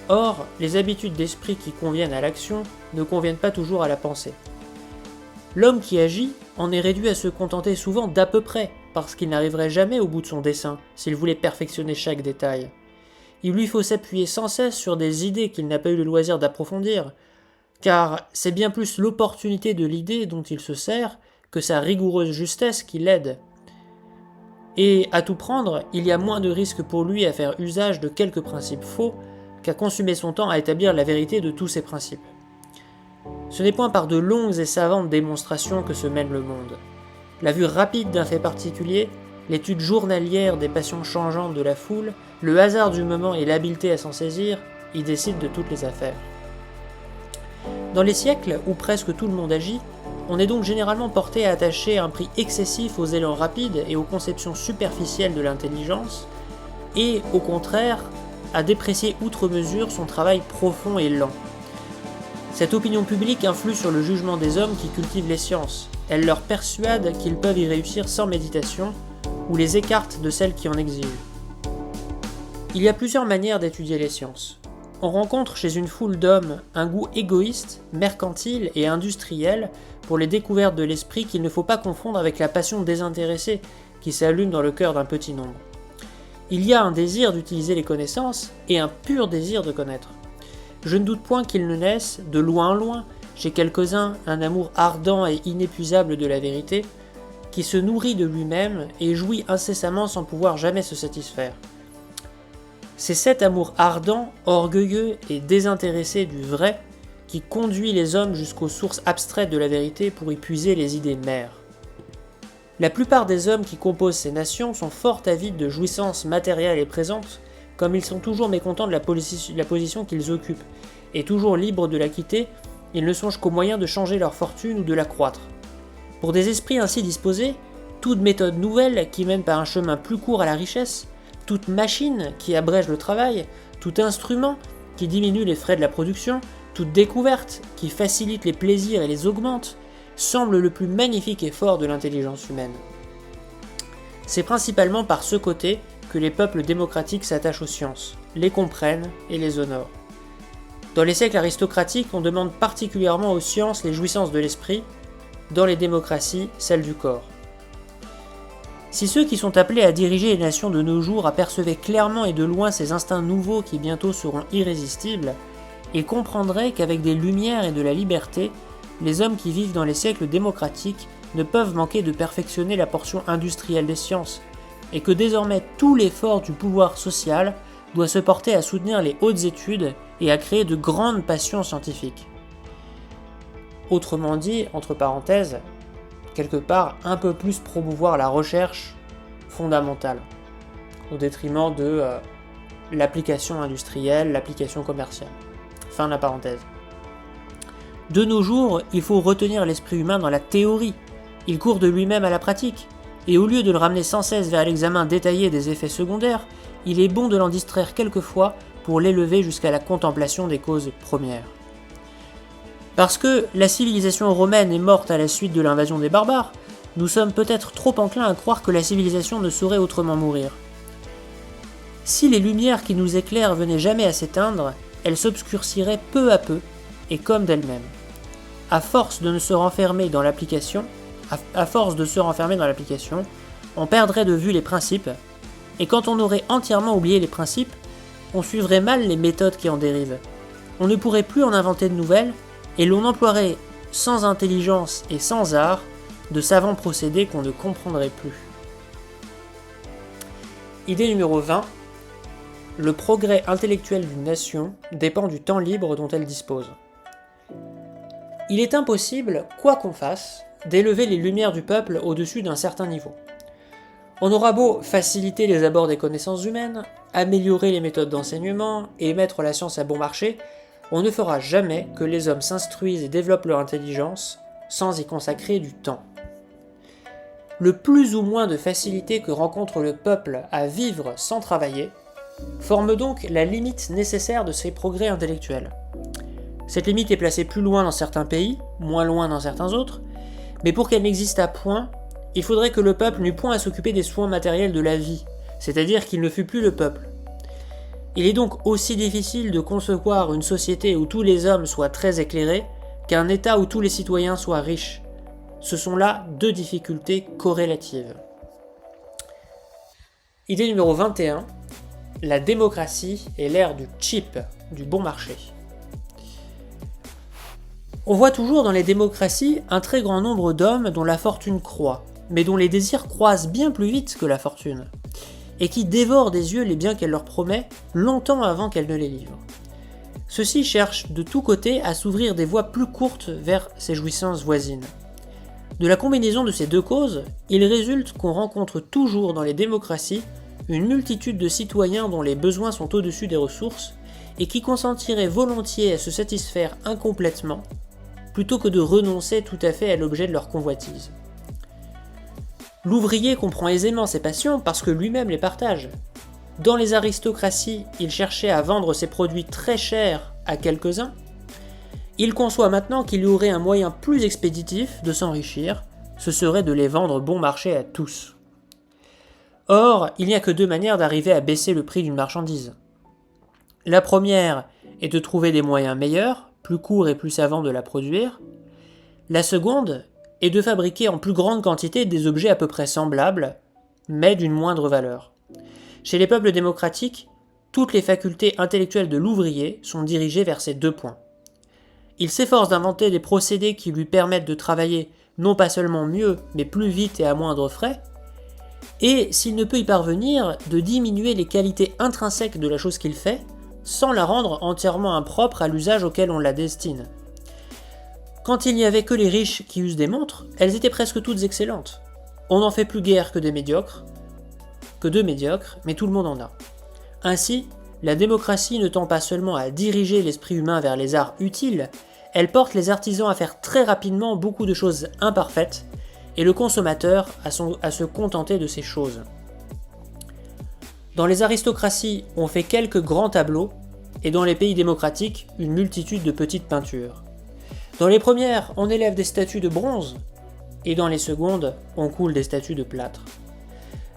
Or, les habitudes d'esprit qui conviennent à l'action ne conviennent pas toujours à la pensée. L'homme qui agit en est réduit à se contenter souvent d'à peu près, parce qu'il n'arriverait jamais au bout de son dessein s'il voulait perfectionner chaque détail. Il lui faut s'appuyer sans cesse sur des idées qu'il n'a pas eu le loisir d'approfondir, car c'est bien plus l'opportunité de l'idée dont il se sert que sa rigoureuse justesse qui l'aide. Et à tout prendre, il y a moins de risques pour lui à faire usage de quelques principes faux qu'à consumer son temps à établir la vérité de tous ces principes. Ce n'est point par de longues et savantes démonstrations que se mène le monde. La vue rapide d'un fait particulier, l'étude journalière des passions changeantes de la foule, le hasard du moment et l'habileté à s'en saisir, y décident de toutes les affaires. Dans les siècles où presque tout le monde agit, on est donc généralement porté à attacher un prix excessif aux élans rapides et aux conceptions superficielles de l'intelligence, et, au contraire, à déprécier outre mesure son travail profond et lent. Cette opinion publique influe sur le jugement des hommes qui cultivent les sciences. Elle leur persuade qu'ils peuvent y réussir sans méditation, ou les écarte de celles qui en exigent. Il y a plusieurs manières d'étudier les sciences. On rencontre chez une foule d'hommes un goût égoïste, mercantile et industriel pour les découvertes de l'esprit qu'il ne faut pas confondre avec la passion désintéressée qui s'allume dans le cœur d'un petit nombre. Il y a un désir d'utiliser les connaissances et un pur désir de connaître. Je ne doute point qu'il ne naisse, de loin en loin, chez quelques-uns, un amour ardent et inépuisable de la vérité, qui se nourrit de lui-même et jouit incessamment sans pouvoir jamais se satisfaire. C'est cet amour ardent, orgueilleux et désintéressé du vrai qui conduit les hommes jusqu'aux sources abstraites de la vérité pour y puiser les idées mères. La plupart des hommes qui composent ces nations sont fort avides de jouissances matérielles et présentes, comme ils sont toujours mécontents de la position qu'ils occupent, et toujours libres de la quitter, ils ne songent qu'au moyen de changer leur fortune ou de l'accroître. Pour des esprits ainsi disposés, toute méthode nouvelle qui mène par un chemin plus court à la richesse, toute machine qui abrège le travail, tout instrument qui diminue les frais de la production, toute découverte qui facilite les plaisirs et les augmente, semble le plus magnifique effort de l'intelligence humaine. C'est principalement par ce côté que les peuples démocratiques s'attachent aux sciences, les comprennent et les honorent. Dans les siècles aristocratiques, on demande particulièrement aux sciences les jouissances de l'esprit, dans les démocraties, celles du corps. Si ceux qui sont appelés à diriger les nations de nos jours apercevaient clairement et de loin ces instincts nouveaux qui bientôt seront irrésistibles, ils comprendraient qu'avec des lumières et de la liberté, les hommes qui vivent dans les siècles démocratiques ne peuvent manquer de perfectionner la portion industrielle des sciences, et que désormais tout l'effort du pouvoir social doit se porter à soutenir les hautes études et à créer de grandes passions scientifiques. Autrement dit, entre parenthèses, quelque part un peu plus promouvoir la recherche fondamentale, au détriment de l'application industrielle, l'application commerciale. Fin de la parenthèse. De nos jours, il faut retenir l'esprit humain dans la théorie, il court de lui-même à la pratique, et au lieu de le ramener sans cesse vers l'examen détaillé des effets secondaires, il est bon de l'en distraire quelquefois pour l'élever jusqu'à la contemplation des causes premières. Parce que la civilisation romaine est morte à la suite de l'invasion des barbares, nous sommes peut-être trop enclins à croire que la civilisation ne saurait autrement mourir. Si les lumières qui nous éclairent venaient jamais à s'éteindre, elles s'obscurciraient peu à peu, et comme d'elles-mêmes. À force de se renfermer dans l'application, on perdrait de vue les principes, et quand on aurait entièrement oublié les principes, on suivrait mal les méthodes qui en dérivent. On ne pourrait plus en inventer de nouvelles, et l'on emploierait sans intelligence et sans art de savants procédés qu'on ne comprendrait plus. Idée numéro 20. le progrès intellectuel d'une nation dépend du temps libre dont elle dispose. Il est impossible, quoi qu'on fasse, d'élever les lumières du peuple au-dessus d'un certain niveau. On aura beau faciliter les abords des connaissances humaines, améliorer les méthodes d'enseignement et mettre la science à bon marché, on ne fera jamais que les hommes s'instruisent et développent leur intelligence sans y consacrer du temps. Le plus ou moins de facilité que rencontre le peuple à vivre sans travailler forme donc la limite nécessaire de ses progrès intellectuels. Cette limite est placée plus loin dans certains pays, moins loin dans certains autres, mais pour qu'elle n'existe à point, il faudrait que le peuple n'eût point à s'occuper des soins matériels de la vie, c'est-à-dire qu'il ne fût plus le peuple. Il est donc aussi difficile de concevoir une société où tous les hommes soient très éclairés qu'un État où tous les citoyens soient riches. Ce sont là deux difficultés corrélatives. Idée numéro 21. La démocratie est l'ère du cheap, du bon marché. On voit toujours dans les démocraties un très grand nombre d'hommes dont la fortune croît, mais dont les désirs croissent bien plus vite que la fortune, et qui dévorent des yeux les biens qu'elle leur promet longtemps avant qu'elle ne les livre. Ceux-ci cherchent de tous côtés à s'ouvrir des voies plus courtes vers ces jouissances voisines. De la combinaison de ces deux causes, il résulte qu'on rencontre toujours dans les démocraties une multitude de citoyens dont les besoins sont au-dessus des ressources et qui consentiraient volontiers à se satisfaire incomplètement plutôt que de renoncer tout à fait à l'objet de leur convoitise. L'ouvrier comprend aisément ces passions parce que lui-même les partage. Dans les aristocraties, il cherchait à vendre ses produits très chers à quelques-uns. Il conçoit maintenant qu'il y aurait un moyen plus expéditif de s'enrichir, ce serait de les vendre bon marché à tous. Or, il n'y a que deux manières d'arriver à baisser le prix d'une marchandise. La première est de trouver des moyens meilleurs, plus courts et plus savants de la produire. La seconde est de fabriquer en plus grande quantité des objets à peu près semblables, mais d'une moindre valeur. Chez les peuples démocratiques, toutes les facultés intellectuelles de l'ouvrier sont dirigées vers ces deux points. Il s'efforce d'inventer des procédés qui lui permettent de travailler non pas seulement mieux, mais plus vite et à moindre frais, et, s'il ne peut y parvenir, de diminuer les qualités intrinsèques de la chose qu'il fait, sans la rendre entièrement impropre à l'usage auquel on la destine. Quand il n'y avait que les riches qui usent des montres, elles étaient presque toutes excellentes. On n'en fait plus guère que de médiocres, mais tout le monde en a. Ainsi, la démocratie ne tend pas seulement à diriger l'esprit humain vers les arts utiles, elle porte les artisans à faire très rapidement beaucoup de choses imparfaites, et le consommateur à se contenter de ces choses. Dans les aristocraties, on fait quelques grands tableaux, et dans les pays démocratiques, une multitude de petites peintures. Dans les premières, on élève des statues de bronze, et dans les secondes, on coule des statues de plâtre.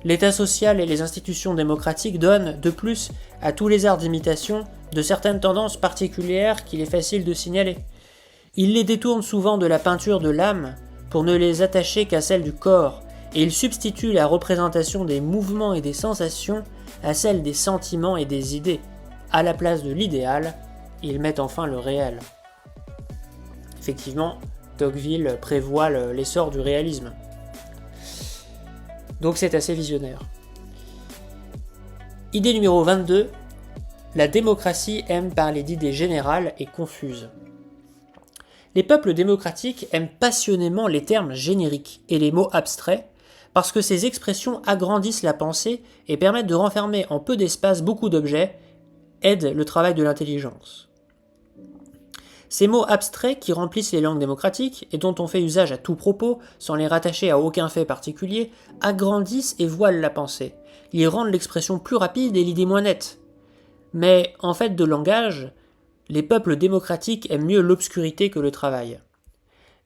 L'état social et les institutions démocratiques donnent, de plus, à tous les arts d'imitation, de certaines tendances particulières qu'il est facile de signaler. Ils les détournent souvent de la peinture de l'âme pour ne les attacher qu'à celle du corps, et ils substituent la représentation des mouvements et des sensations à celle des sentiments et des idées. À la place de l'idéal, ils mettent enfin le réel. Effectivement, Tocqueville prévoit l'essor du réalisme. Donc c'est assez visionnaire. Idée numéro 22. La démocratie aime parler d'idées générales et confuses. Les peuples démocratiques aiment passionnément les termes génériques et les mots abstraits parce que ces expressions agrandissent la pensée et permettent de renfermer en peu d'espace beaucoup d'objets, aident le travail de l'intelligence. Ces mots abstraits qui remplissent les langues démocratiques et dont on fait usage à tout propos, sans les rattacher à aucun fait particulier, agrandissent et voilent la pensée. Ils rendent l'expression plus rapide et l'idée moins nette. Mais, en fait de langage, les peuples démocratiques aiment mieux l'obscurité que le travail.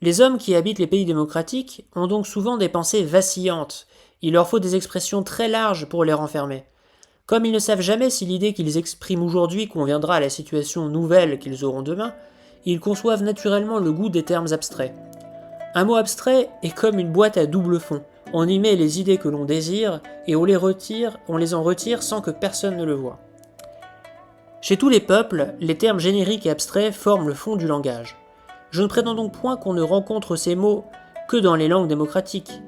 Les hommes qui habitent les pays démocratiques ont donc souvent des pensées vacillantes. Il leur faut des expressions très larges pour les renfermer. Comme ils ne savent jamais si l'idée qu'ils expriment aujourd'hui conviendra à la situation nouvelle qu'ils auront demain, ils conçoivent naturellement le goût des termes abstraits. Un mot abstrait est comme une boîte à double fond. On y met les idées que l'on désire et on les en retire sans que personne ne le voie. Chez tous les peuples, les termes génériques et abstraits forment le fond du langage. Je ne prétends donc point qu'on ne rencontre ces mots que dans les langues démocratiques.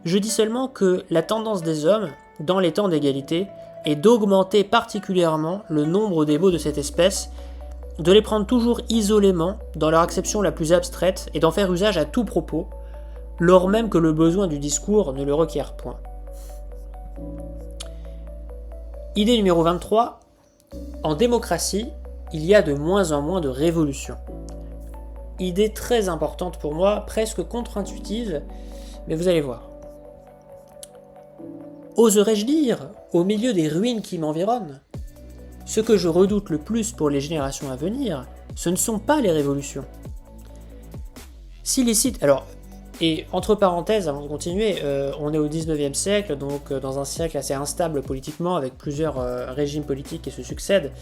Je dis seulement que la tendance des hommes, dans les temps d'égalité, est d'augmenter particulièrement le nombre des mots de cette espèce, de les prendre toujours isolément dans leur acception la plus abstraite et d'en faire usage à tout propos, lors même que le besoin du discours ne le requiert point. Idée numéro 23. En démocratie, il y a de moins en moins de révolutions. Idée très importante pour moi, presque contre-intuitive, mais vous allez voir. Oserais-je dire, au milieu des ruines qui m'environnent, ce que je redoute le plus pour les générations à venir, ce ne sont pas les révolutions. Si les sites... Alors, et entre parenthèses, avant de continuer, on est au 19e siècle, donc dans un siècle assez instable politiquement, avec plusieurs régimes politiques qui se succèdent.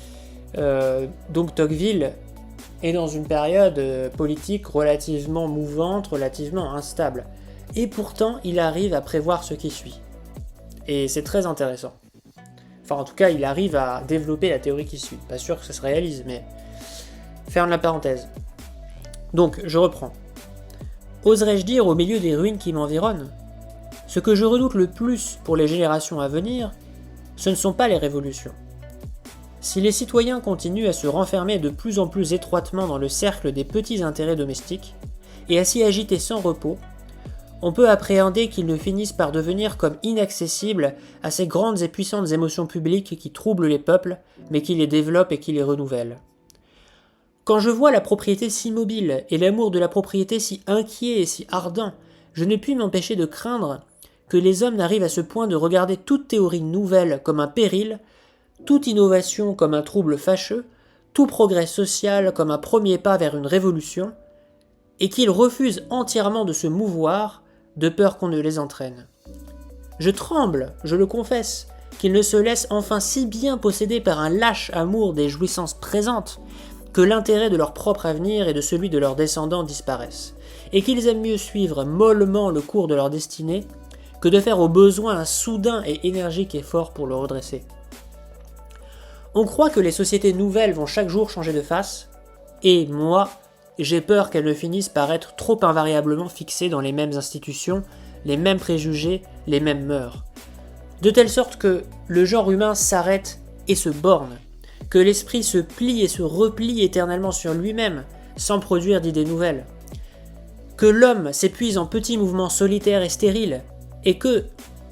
Donc Tocqueville est dans une période politique relativement mouvante, relativement instable. Et pourtant, il arrive à prévoir ce qui suit. Et c'est très intéressant. Enfin, en tout cas, il arrive à développer la théorie qui suit. Pas sûr que ça se réalise, mais... Ferme la parenthèse. Donc, je reprends. Oserais-je dire au milieu des ruines qui m'environnent, ce que je redoute le plus pour les générations à venir, ce ne sont pas les révolutions. Si les citoyens continuent à se renfermer de plus en plus étroitement dans le cercle des petits intérêts domestiques, et à s'y agiter sans repos, on peut appréhender qu'ils ne finissent par devenir comme inaccessibles à ces grandes et puissantes émotions publiques qui troublent les peuples, mais qui les développent et qui les renouvellent. Quand je vois la propriété si mobile et l'amour de la propriété si inquiet et si ardent, je ne puis m'empêcher de craindre que les hommes n'arrivent à ce point de regarder toute théorie nouvelle comme un péril, toute innovation comme un trouble fâcheux, tout progrès social comme un premier pas vers une révolution, et qu'ils refusent entièrement de se mouvoir, de peur qu'on ne les entraîne. Je tremble, je le confesse, qu'ils ne se laissent enfin si bien posséder par un lâche amour des jouissances présentes, que l'intérêt de leur propre avenir et de celui de leurs descendants disparaissent, et qu'ils aiment mieux suivre mollement le cours de leur destinée, que de faire au besoin un soudain et énergique effort pour le redresser. On croit que les sociétés nouvelles vont chaque jour changer de face, et moi, j'ai peur qu'elles ne finissent par être trop invariablement fixées dans les mêmes institutions, les mêmes préjugés, les mêmes mœurs. De telle sorte que le genre humain s'arrête et se borne, que l'esprit se plie et se replie éternellement sur lui-même, sans produire d'idées nouvelles. Que l'homme s'épuise en petits mouvements solitaires et stériles, et que,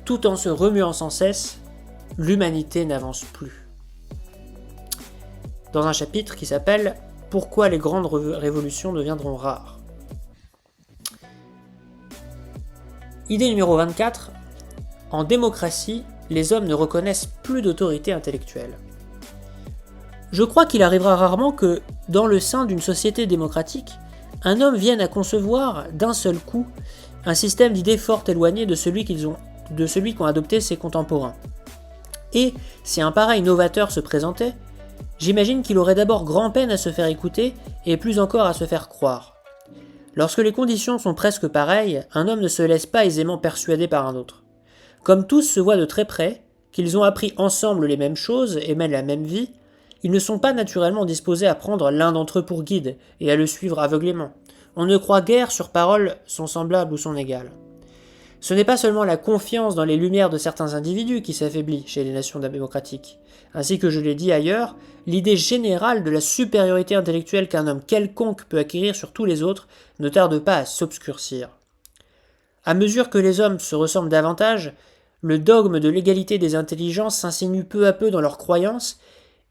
tout en se remuant sans cesse, l'humanité n'avance plus. Dans un chapitre qui s'appelle « Pourquoi les grandes révolutions deviendront rares ». Idée numéro 24. En démocratie, les hommes ne reconnaissent plus d'autorité intellectuelle. Je crois qu'il arrivera rarement que, dans le sein d'une société démocratique, un homme vienne à concevoir, d'un seul coup, un système d'idées fort éloigné de celui qu'ont adopté ses contemporains. Et, si un pareil novateur se présentait, j'imagine qu'il aurait d'abord grand-peine à se faire écouter et plus encore à se faire croire. Lorsque les conditions sont presque pareilles, un homme ne se laisse pas aisément persuader par un autre. Comme tous se voient de très près, qu'ils ont appris ensemble les mêmes choses et mènent la même vie, ils ne sont pas naturellement disposés à prendre l'un d'entre eux pour guide et à le suivre aveuglément. On ne croit guère sur parole son semblable ou son égal. Ce n'est pas seulement la confiance dans les lumières de certains individus qui s'affaiblit chez les nations démocratiques. Ainsi que je l'ai dit ailleurs, l'idée générale de la supériorité intellectuelle qu'un homme quelconque peut acquérir sur tous les autres ne tarde pas à s'obscurcir. À mesure que les hommes se ressemblent davantage, le dogme de l'égalité des intelligences s'insinue peu à peu dans leurs croyances,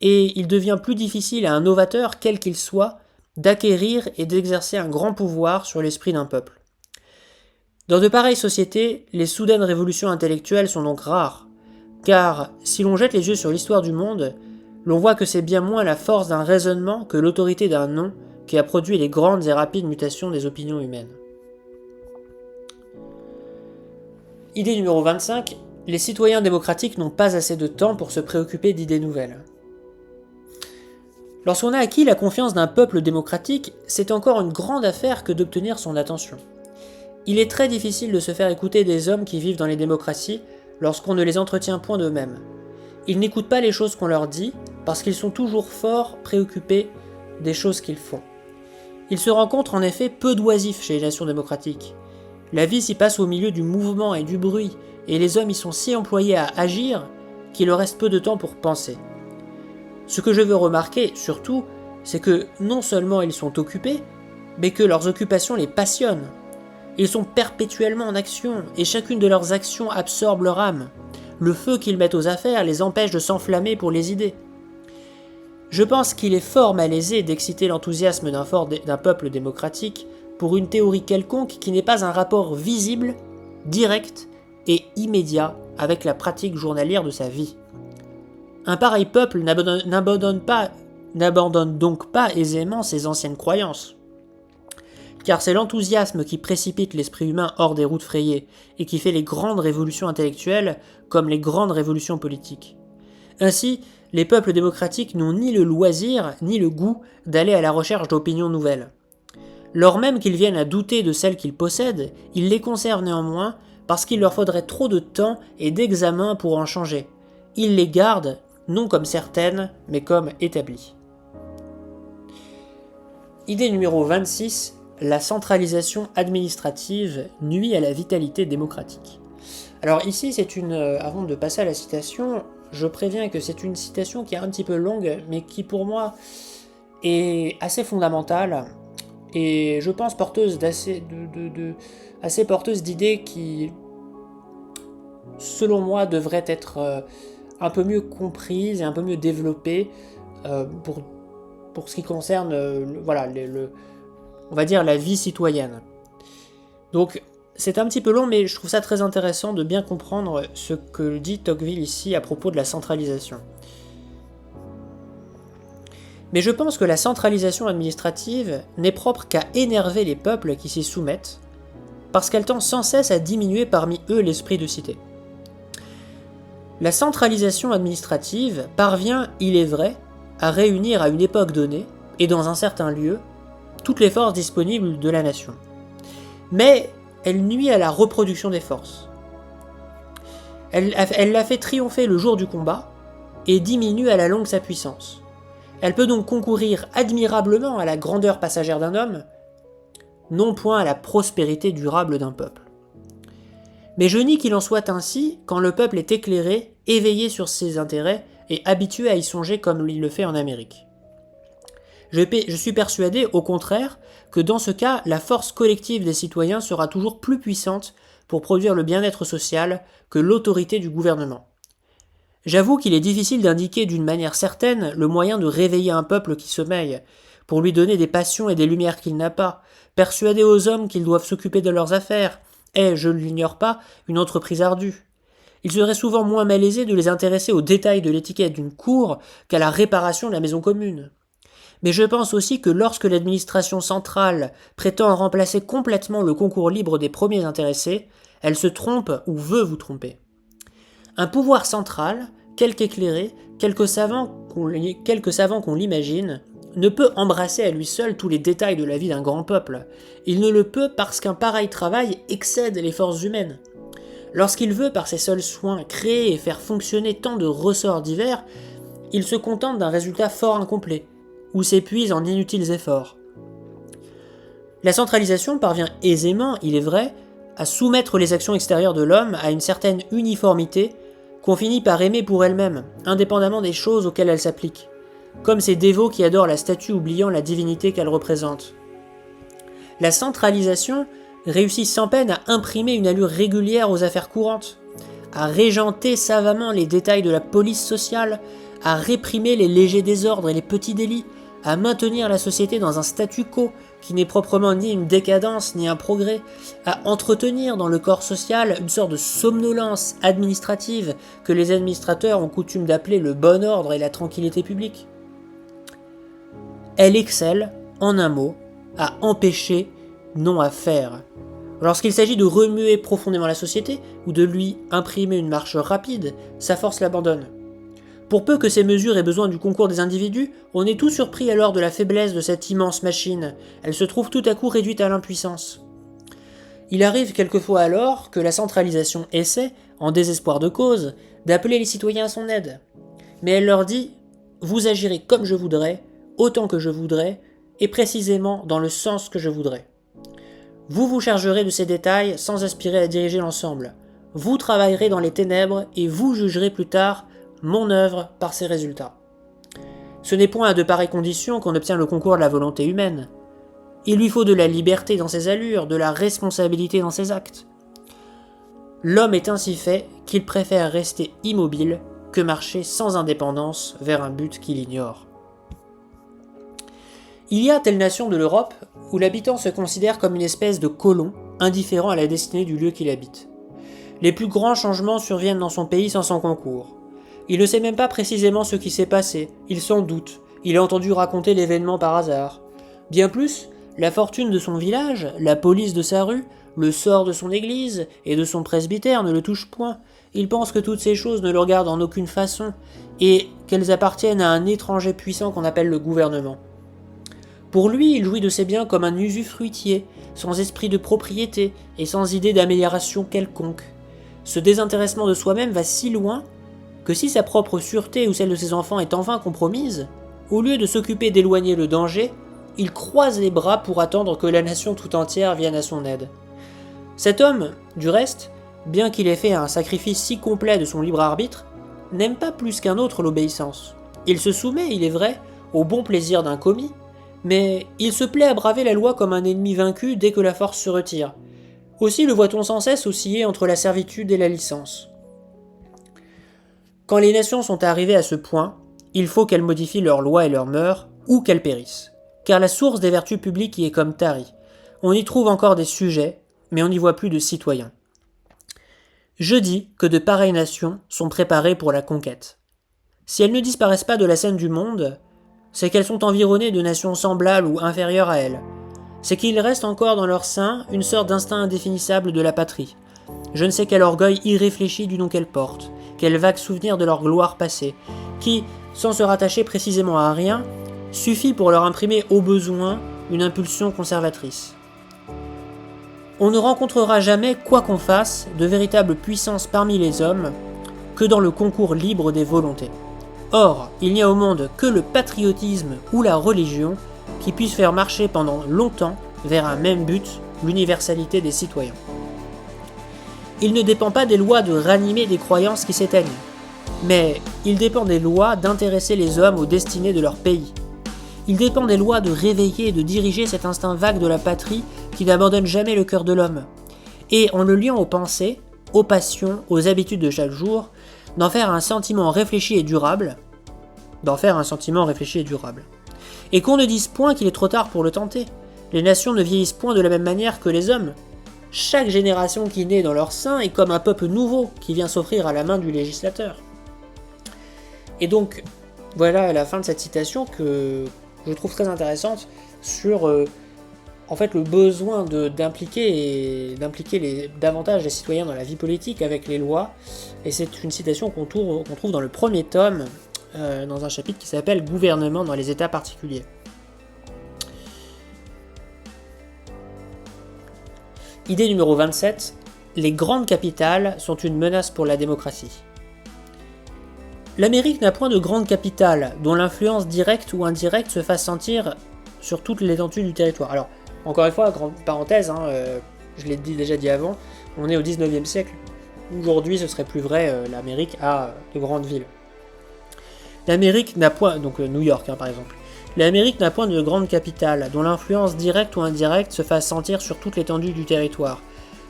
et il devient plus difficile à un novateur, quel qu'il soit, d'acquérir et d'exercer un grand pouvoir sur l'esprit d'un peuple. Dans de pareilles sociétés, les soudaines révolutions intellectuelles sont donc rares, car si l'on jette les yeux sur l'histoire du monde, l'on voit que c'est bien moins la force d'un raisonnement que l'autorité d'un nom qui a produit les grandes et rapides mutations des opinions humaines. Idée numéro 25. Les citoyens démocratiques n'ont pas assez de temps pour se préoccuper d'idées nouvelles. Lorsqu'on a acquis la confiance d'un peuple démocratique, c'est encore une grande affaire que d'obtenir son attention. Il est très difficile de se faire écouter des hommes qui vivent dans les démocraties lorsqu'on ne les entretient point d'eux-mêmes. Ils n'écoutent pas les choses qu'on leur dit parce qu'ils sont toujours fort préoccupés des choses qu'ils font. Il se rencontre en effet peu d'oisifs chez les nations démocratiques. La vie s'y passe au milieu du mouvement et du bruit, et les hommes y sont si employés à agir qu'il leur reste peu de temps pour penser. Ce que je veux remarquer, surtout, c'est que non seulement ils sont occupés, mais que leurs occupations les passionnent. Ils sont perpétuellement en action, et chacune de leurs actions absorbe leur âme. Le feu qu'ils mettent aux affaires les empêche de s'enflammer pour les idées. Je pense qu'il est fort malaisé d'exciter l'enthousiasme d'un peuple démocratique pour une théorie quelconque qui n'est pas un rapport visible, direct et immédiat avec la pratique journalière de sa vie. Un pareil peuple n'abandonne donc pas aisément ses anciennes croyances. Car c'est l'enthousiasme qui précipite l'esprit humain hors des routes frayées et qui fait les grandes révolutions intellectuelles comme les grandes révolutions politiques. Ainsi, les peuples démocratiques n'ont ni le loisir ni le goût d'aller à la recherche d'opinions nouvelles. Lors même qu'ils viennent à douter de celles qu'ils possèdent, ils les conservent néanmoins parce qu'il leur faudrait trop de temps et d'examen pour en changer. Ils les gardent, non comme certaines, mais comme établies. Idée numéro 26. La centralisation administrative nuit à la vitalité démocratique. Alors ici, avant de passer à la citation, je préviens que c'est une citation qui est un petit peu longue, mais qui pour moi est assez fondamentale, et je pense porteuse assez porteuse d'idées qui, selon moi, devraient être un peu mieux comprises et un peu mieux développées pour ce qui concerne on va dire la vie citoyenne. Donc c'est un petit peu long, mais je trouve ça très intéressant de bien comprendre ce que dit Tocqueville ici à propos de la centralisation. Mais je pense que la centralisation administrative n'est propre qu'à énerver les peuples qui s'y soumettent, parce qu'elle tend sans cesse à diminuer parmi eux l'esprit de cité. La centralisation administrative parvient, il est vrai, à réunir à une époque donnée, et dans un certain lieu, toutes les forces disponibles de la nation. Mais elle nuit à la reproduction des forces. Elle la fait triompher le jour du combat et diminue à la longue sa puissance. Elle peut donc concourir admirablement à la grandeur passagère d'un homme, non point à la prospérité durable d'un peuple. Mais je nie qu'il en soit ainsi quand le peuple est éclairé, éveillé sur ses intérêts et habitué à y songer comme il le fait en Amérique. Je suis persuadé, au contraire, que dans ce cas, la force collective des citoyens sera toujours plus puissante pour produire le bien-être social que l'autorité du gouvernement. J'avoue qu'il est difficile d'indiquer d'une manière certaine le moyen de réveiller un peuple qui sommeille, pour lui donner des passions et des lumières qu'il n'a pas, persuader aux hommes qu'ils doivent s'occuper de leurs affaires, est, je ne l'ignore pas, une entreprise ardue. Il serait souvent moins malaisé de les intéresser aux détails de l'étiquette d'une cour qu'à la réparation de la maison commune. Mais je pense aussi que lorsque l'administration centrale prétend remplacer complètement le concours libre des premiers intéressés, elle se trompe ou veut vous tromper. Un pouvoir central, quelque éclairé, quelque savant qu'on l'imagine, ne peut embrasser à lui seul tous les détails de la vie d'un grand peuple. Il ne le peut parce qu'un pareil travail excède les forces humaines. Lorsqu'il veut, par ses seuls soins, créer et faire fonctionner tant de ressorts divers, il se contente d'un résultat fort incomplet, ou s'épuise en inutiles efforts. La centralisation parvient aisément, il est vrai, à soumettre les actions extérieures de l'homme à une certaine uniformité qu'on finit par aimer pour elle-même, indépendamment des choses auxquelles elle s'applique, comme ces dévots qui adorent la statue oubliant la divinité qu'elle représente. La centralisation réussit sans peine à imprimer une allure régulière aux affaires courantes, à régenter savamment les détails de la police sociale, à réprimer les légers désordres et les petits délits, à maintenir la société dans un statu quo qui n'est proprement ni une décadence ni un progrès, à entretenir dans le corps social une sorte de somnolence administrative que les administrateurs ont coutume d'appeler le bon ordre et la tranquillité publique. Elle excelle, en un mot, à empêcher, non à faire. Lorsqu'il s'agit de remuer profondément la société ou de lui imprimer une marche rapide, sa force l'abandonne. Pour peu que ces mesures aient besoin du concours des individus, on est tout surpris alors de la faiblesse de cette immense machine. Elle se trouve tout à coup réduite à l'impuissance. Il arrive quelquefois alors que la centralisation essaie, en désespoir de cause, d'appeler les citoyens à son aide. Mais elle leur dit « Vous agirez comme je voudrais, autant que je voudrais, et précisément dans le sens que je voudrais. Vous vous chargerez de ces détails sans aspirer à diriger l'ensemble. Vous travaillerez dans les ténèbres et vous jugerez plus tard mon œuvre par ses résultats. Ce n'est point à de pareilles conditions qu'on obtient le concours de la volonté humaine. Il lui faut de la liberté dans ses allures, de la responsabilité dans ses actes. L'homme est ainsi fait qu'il préfère rester immobile que marcher sans indépendance vers un but qu'il ignore. Il y a telle nation de l'Europe où l'habitant se considère comme une espèce de colon, indifférent à la destinée du lieu qu'il habite. Les plus grands changements surviennent dans son pays sans son concours. Il ne sait même pas précisément ce qui s'est passé, il s'en doute, il a entendu raconter l'événement par hasard. Bien plus, la fortune de son village, la police de sa rue, le sort de son église et de son presbytère ne le touchent point. Il pense que toutes ces choses ne le regardent en aucune façon, et qu'elles appartiennent à un étranger puissant qu'on appelle le gouvernement. Pour lui, il jouit de ses biens comme un usufruitier, sans esprit de propriété et sans idée d'amélioration quelconque. Ce désintéressement de soi-même va si loin que si sa propre sûreté ou celle de ses enfants est enfin compromise, au lieu de s'occuper d'éloigner le danger, il croise les bras pour attendre que la nation tout entière vienne à son aide. Cet homme, du reste, bien qu'il ait fait un sacrifice si complet de son libre arbitre, n'aime pas plus qu'un autre l'obéissance. Il se soumet, il est vrai, au bon plaisir d'un commis, mais il se plaît à braver la loi comme un ennemi vaincu dès que la force se retire. Aussi le voit-on sans cesse osciller entre la servitude et la licence. Quand les nations sont arrivées à ce point, il faut qu'elles modifient leurs lois et leurs mœurs, ou qu'elles périssent. Car la source des vertus publiques y est comme tarie. On y trouve encore des sujets, mais on n'y voit plus de citoyens. Je dis que de pareilles nations sont préparées pour la conquête. Si elles ne disparaissent pas de la scène du monde, c'est qu'elles sont environnées de nations semblables ou inférieures à elles. C'est qu'il reste encore dans leur sein une sorte d'instinct indéfinissable de la patrie. Je ne sais quel orgueil irréfléchi du nom qu'elles portent, quel vague souvenir de leur gloire passée, qui, sans se rattacher précisément à rien, suffit pour leur imprimer au besoin une impulsion conservatrice. On ne rencontrera jamais, quoi qu'on fasse, de véritable puissance parmi les hommes que dans le concours libre des volontés. Or, il n'y a au monde que le patriotisme ou la religion qui puissent faire marcher pendant longtemps vers un même but, l'universalité des citoyens. Il ne dépend pas des lois de ranimer des croyances qui s'éteignent, mais il dépend des lois d'intéresser les hommes aux destinées de leur pays. Il dépend des lois de réveiller et de diriger cet instinct vague de la patrie qui n'abandonne jamais le cœur de l'homme, et en le liant aux pensées, aux passions, aux habitudes de chaque jour, d'en faire un sentiment réfléchi et durable, et qu'on ne dise point qu'il est trop tard pour le tenter. Les nations ne vieillissent point de la même manière que les hommes. Chaque génération qui naît dans leur sein est comme un peuple nouveau qui vient s'offrir à la main du législateur. Et donc, voilà la fin de cette citation que je trouve très intéressante sur en fait le besoin d'impliquer davantage les citoyens dans la vie politique avec les lois. Et c'est une citation qu'on trouve dans le premier tome, dans un chapitre qui s'appelle « Gouvernement dans les États particuliers ». Idée numéro 27. Les grandes capitales sont une menace pour la démocratie. L'Amérique n'a point de grandes capitales dont l'influence directe ou indirecte se fasse sentir sur toute l'étendue du territoire. Alors, encore une fois, grande parenthèse, je l'ai déjà dit avant, on est au 19e siècle. Aujourd'hui, ce serait plus vrai, l'Amérique a de grandes villes. L'Amérique n'a point, donc New York par exemple, l'Amérique n'a point de grande capitale dont l'influence directe ou indirecte se fasse sentir sur toute l'étendue du territoire,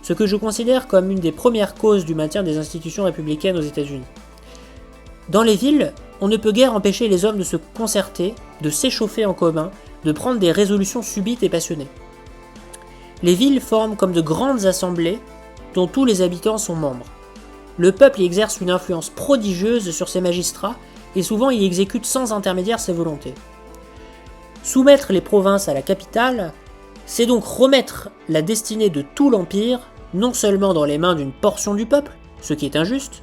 ce que je considère comme une des premières causes du maintien des institutions républicaines aux États-Unis. Dans les villes, on ne peut guère empêcher les hommes de se concerter, de s'échauffer en commun, de prendre des résolutions subites et passionnées. Les villes forment comme de grandes assemblées dont tous les habitants sont membres. Le peuple y exerce une influence prodigieuse sur ses magistrats et souvent y exécute sans intermédiaire ses volontés. Soumettre les provinces à la capitale, c'est donc remettre la destinée de tout l'empire, non seulement dans les mains d'une portion du peuple, ce qui est injuste,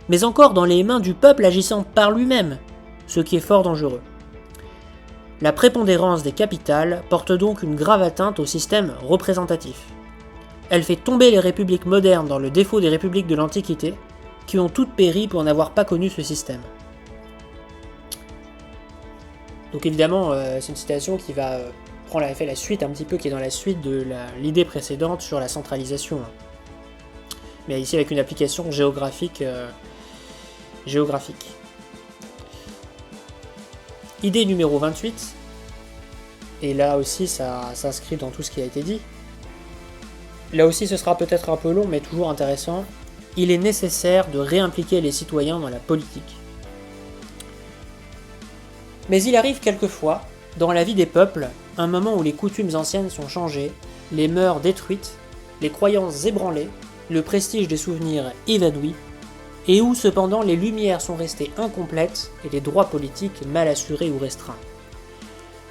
mais encore dans les mains du peuple agissant par lui-même, ce qui est fort dangereux. La prépondérance des capitales porte donc une grave atteinte au système représentatif. Elle fait tomber les républiques modernes dans le défaut des républiques de l'Antiquité, qui ont toutes péri pour n'avoir pas connu ce système. Donc évidemment, c'est une citation qui va prendre la suite un petit peu, qui est dans la suite de l'idée précédente sur la centralisation. Mais ici avec une application géographique. Idée numéro 28, et là aussi ça s'inscrit dans tout ce qui a été dit. Là aussi ce sera peut-être un peu long mais toujours intéressant. Il est nécessaire de réimpliquer les citoyens dans la politique. Mais il arrive quelquefois, dans la vie des peuples, un moment où les coutumes anciennes sont changées, les mœurs détruites, les croyances ébranlées, le prestige des souvenirs évanoui, et où cependant les lumières sont restées incomplètes et les droits politiques mal assurés ou restreints.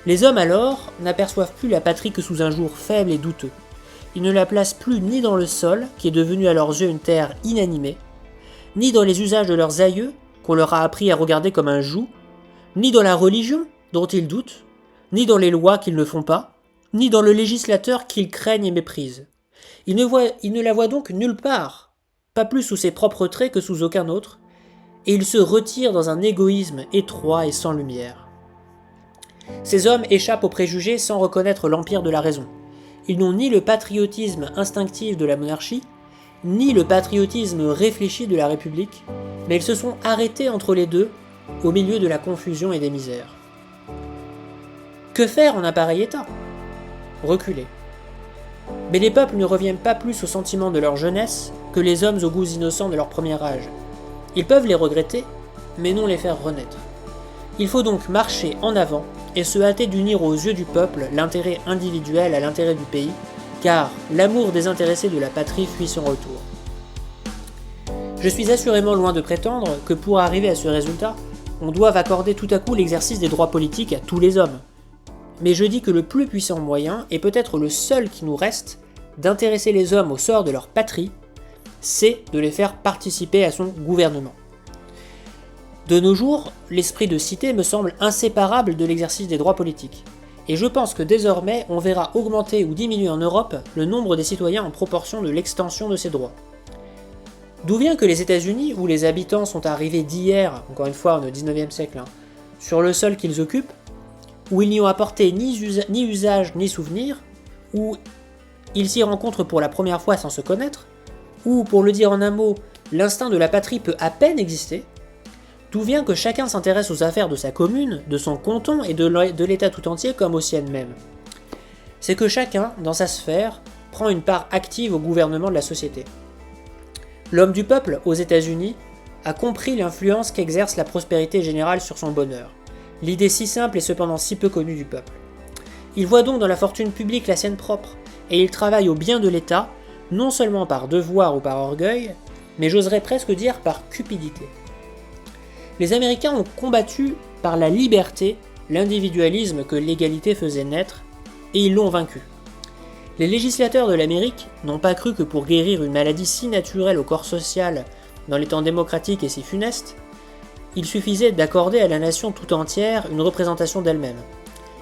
Les hommes alors n'aperçoivent plus la patrie que sous un jour faible et douteux. Ils ne la placent plus ni dans le sol, qui est devenu à leurs yeux une terre inanimée, ni dans les usages de leurs aïeux, qu'on leur a appris à regarder comme un joug, ni dans la religion, dont ils doutent, ni dans les lois qu'ils ne font pas, ni dans le législateur qu'ils craignent et méprisent. Ils ne la voient donc nulle part, pas plus sous ses propres traits que sous aucun autre, et ils se retirent dans un égoïsme étroit et sans lumière. Ces hommes échappent aux préjugés sans reconnaître l'empire de la raison. Ils n'ont ni le patriotisme instinctif de la monarchie, ni le patriotisme réfléchi de la République, mais ils se sont arrêtés entre les deux, au milieu de la confusion et des misères. Que faire en un pareil état ? Reculer. Mais les peuples ne reviennent pas plus aux sentiments de leur jeunesse que les hommes aux goûts innocents de leur premier âge. Ils peuvent les regretter, mais non les faire renaître. Il faut donc marcher en avant et se hâter d'unir aux yeux du peuple l'intérêt individuel à l'intérêt du pays, car l'amour désintéressé de la patrie fuit son retour. Je suis assurément loin de prétendre que pour arriver à ce résultat, on doive accorder tout à coup l'exercice des droits politiques à tous les hommes. Mais je dis que le plus puissant moyen, et peut-être le seul qui nous reste, d'intéresser les hommes au sort de leur patrie, c'est de les faire participer à son gouvernement. De nos jours, l'esprit de cité me semble inséparable de l'exercice des droits politiques, et je pense que désormais on verra augmenter ou diminuer en Europe le nombre des citoyens en proportion de l'extension de ces droits. D'où vient que les États-Unis, où les habitants sont arrivés d'hier, encore une fois au XIXe siècle, sur le sol qu'ils occupent, où ils n'y ont apporté ni usage ni souvenir, où ils s'y rencontrent pour la première fois sans se connaître, où, pour le dire en un mot, l'instinct de la patrie peut à peine exister, d'où vient que chacun s'intéresse aux affaires de sa commune, de son canton et de l'État tout entier comme aux siennes mêmes. C'est que chacun, dans sa sphère, prend une part active au gouvernement de la société. L'homme du peuple, aux États-Unis, a compris l'influence qu'exerce la prospérité générale sur son bonheur. L'idée si simple et cependant si peu connue du peuple. Il voit donc dans la fortune publique la sienne propre, et il travaille au bien de l'État, non seulement par devoir ou par orgueil, mais j'oserais presque dire par cupidité. Les Américains ont combattu par la liberté l'individualisme que l'égalité faisait naître, et ils l'ont vaincu. Les législateurs de l'Amérique n'ont pas cru que pour guérir une maladie si naturelle au corps social dans les temps démocratiques et si funestes, il suffisait d'accorder à la nation tout entière une représentation d'elle-même.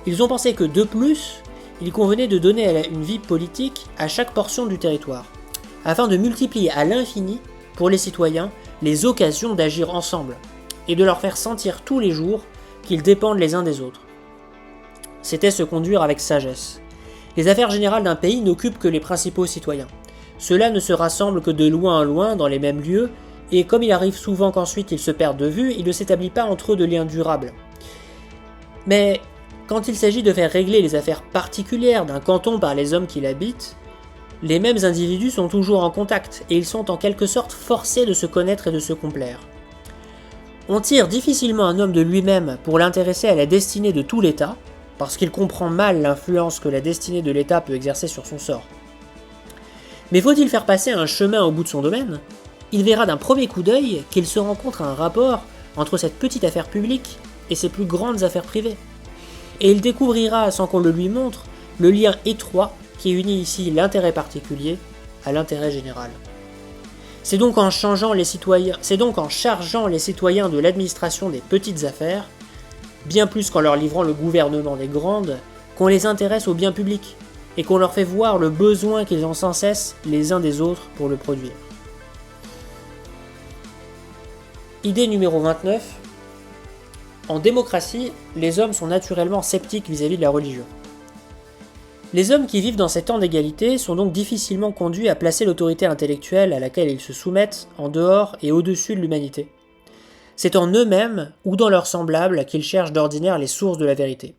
Ils ont pensé que de plus, il convenait de donner une vie politique à chaque portion du territoire, afin de multiplier à l'infini, pour les citoyens, les occasions d'agir ensemble, et de leur faire sentir tous les jours qu'ils dépendent les uns des autres. C'était se conduire avec sagesse. Les affaires générales d'un pays n'occupent que les principaux citoyens. Ceux-là ne se rassemblent que de loin en loin dans les mêmes lieux, et comme il arrive souvent qu'ensuite ils se perdent de vue, il ne s'établit pas entre eux de liens durables. Mais quand il s'agit de faire régler les affaires particulières d'un canton par les hommes qui l'habitent, les mêmes individus sont toujours en contact, et ils sont en quelque sorte forcés de se connaître et de se complaire. On tire difficilement un homme de lui-même pour l'intéresser à la destinée de tout l'État, parce qu'il comprend mal l'influence que la destinée de l'État peut exercer sur son sort. Mais faut-il faire passer un chemin au bout de son domaine ? Il verra d'un premier coup d'œil qu'il se rencontre un rapport entre cette petite affaire publique et ses plus grandes affaires privées. Et il découvrira, sans qu'on le lui montre, le lien étroit qui unit ici l'intérêt particulier à l'intérêt général. C'est donc en chargeant les citoyens de l'administration des petites affaires, bien plus qu'en leur livrant le gouvernement des grandes, qu'on les intéresse au bien public, et qu'on leur fait voir le besoin qu'ils ont sans cesse les uns des autres pour le produire. Idée numéro 29. En démocratie, les hommes sont naturellement sceptiques vis-à-vis de la religion. Les hommes qui vivent dans ces temps d'égalité sont donc difficilement conduits à placer l'autorité intellectuelle à laquelle ils se soumettent en dehors et au-dessus de l'humanité. c'est en eux-mêmes ou dans leurs semblables qu'ils cherchent d'ordinaire les sources de la vérité.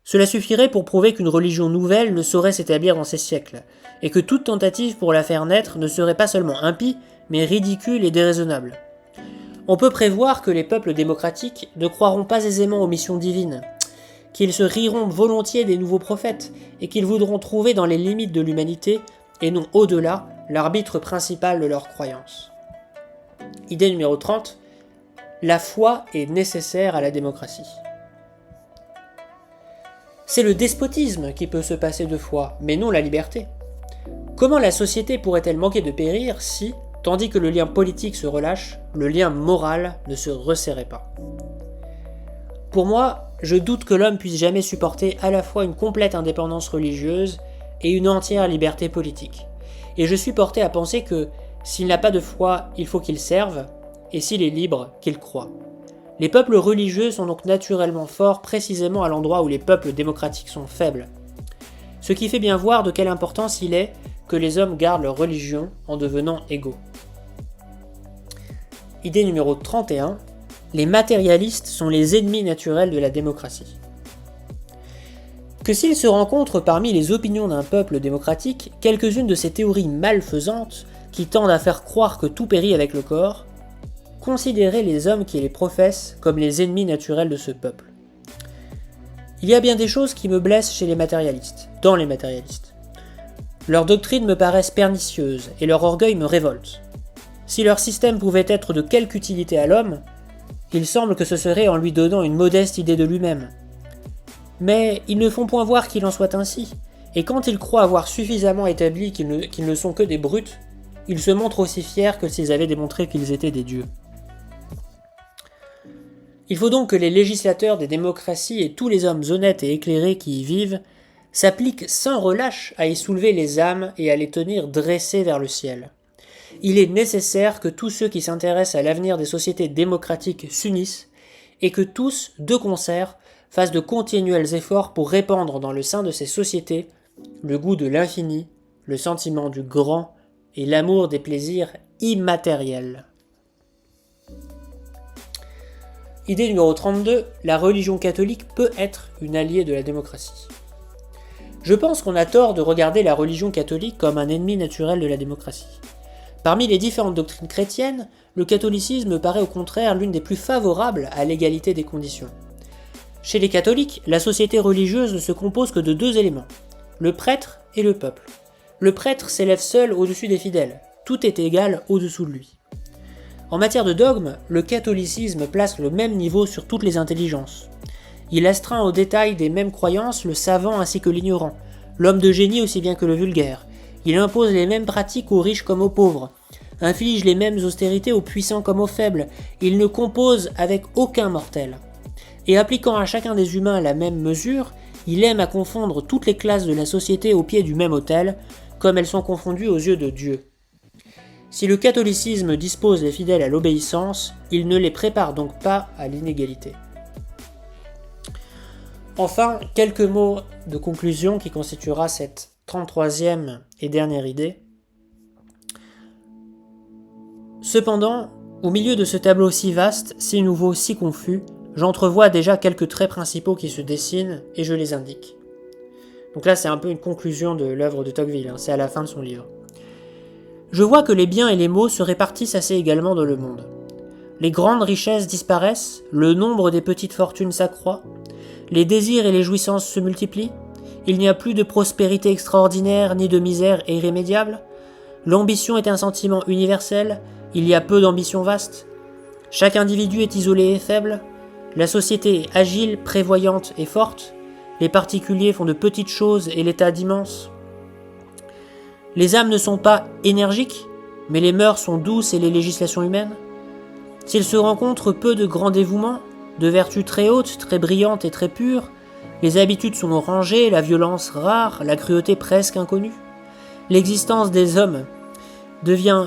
Cela suffirait pour prouver qu'une religion nouvelle ne saurait s'établir dans ces siècles, et que toute tentative pour la faire naître ne serait pas seulement impie, mais ridicule et déraisonnable. On peut prévoir que les peuples démocratiques ne croiront pas aisément aux missions divines, qu'ils se riront volontiers des nouveaux prophètes, et qu'ils voudront trouver dans les limites de l'humanité, et non au-delà, l'arbitre principal de leur croyance. Idée numéro 30. La foi est nécessaire à la démocratie. C'est le despotisme qui peut se passer de foi, mais non la liberté. Comment la société pourrait-elle manquer de périr si, tandis que le lien politique se relâche, le lien moral ne se resserrait pas? Pour moi, je doute que l'homme puisse jamais supporter à la fois une complète indépendance religieuse et une entière liberté politique. Et je suis porté à penser que, s'il n'a pas de foi, il faut qu'il serve, et s'il est libre, qu'il croie. Les peuples religieux sont donc naturellement forts précisément à l'endroit où les peuples démocratiques sont faibles. Ce qui fait bien voir de quelle importance il est que les hommes gardent leur religion en devenant égaux. Idée numéro 31. Les matérialistes sont les ennemis naturels de la démocratie. Que s'il se rencontre parmi les opinions d'un peuple démocratique quelques-unes de ces théories malfaisantes qui tendent à faire croire que tout périt avec le corps, considérez les hommes qui les professent comme les ennemis naturels de ce peuple. Il y a bien des choses qui me blessent chez les matérialistes, dans les matérialistes. Leurs doctrines me paraissent pernicieuses et leur orgueil me révolte. Si leur système pouvait être de quelque utilité à l'homme, il semble que ce serait en lui donnant une modeste idée de lui-même. Mais ils ne font point voir qu'il en soit ainsi, et quand ils croient avoir suffisamment établi qu'ils ne sont que des brutes, ils se montrent aussi fiers que s'ils avaient démontré qu'ils étaient des dieux. Il faut donc que les législateurs des démocraties et tous les hommes honnêtes et éclairés qui y vivent s'appliquent sans relâche à y soulever les âmes et à les tenir dressées vers le ciel. Il est nécessaire que tous ceux qui s'intéressent à l'avenir des sociétés démocratiques s'unissent et que tous, de concert, fassent de continuels efforts pour répandre dans le sein de ces sociétés le goût de l'infini, le sentiment du grand et l'amour des plaisirs immatériels. Idée numéro 32, la religion catholique peut être une alliée de la démocratie. Je pense qu'on a tort de regarder la religion catholique comme un ennemi naturel de la démocratie. Parmi les différentes doctrines chrétiennes, le catholicisme paraît au contraire l'une des plus favorables à l'égalité des conditions. Chez les catholiques, la société religieuse ne se compose que de deux éléments, le prêtre et le peuple. Le prêtre s'élève seul au-dessus des fidèles, tout est égal au-dessous de lui. En matière de dogme, le catholicisme place le même niveau sur toutes les intelligences. Il astreint aux détails des mêmes croyances le savant ainsi que l'ignorant, l'homme de génie aussi bien que le vulgaire. Il impose les mêmes pratiques aux riches comme aux pauvres, inflige les mêmes austérités aux puissants comme aux faibles, il ne compose avec aucun mortel. Et appliquant à chacun des humains la même mesure, il aime à confondre toutes les classes de la société au pied du même autel, comme elles sont confondues aux yeux de Dieu. Si le catholicisme dispose les fidèles à l'obéissance, il ne les prépare donc pas à l'inégalité. Enfin, quelques mots de conclusion qui constituera cette 33e et dernière idée. Cependant, au milieu de ce tableau si vaste, si nouveau, si confus, j'entrevois déjà quelques traits principaux qui se dessinent et je les indique. Donc là, c'est un peu une conclusion de l'œuvre de Tocqueville, c'est à la fin de son livre. Je vois que les biens et les maux se répartissent assez également dans le monde. Les grandes richesses disparaissent, le nombre des petites fortunes s'accroît, les désirs et les jouissances se multiplient, il n'y a plus de prospérité extraordinaire ni de misère irrémédiable, l'ambition est un sentiment universel, il y a peu d'ambition vaste, chaque individu est isolé et faible, la société est agile, prévoyante et forte, les particuliers font de petites choses et l'État d'immenses. Les âmes ne sont pas énergiques, mais les mœurs sont douces et les législations humaines. S'il se rencontre peu de grands dévouements, de vertus très hautes, très brillantes et très pures, les habitudes sont rangées, la violence rare, la cruauté presque inconnue. L'existence des hommes devient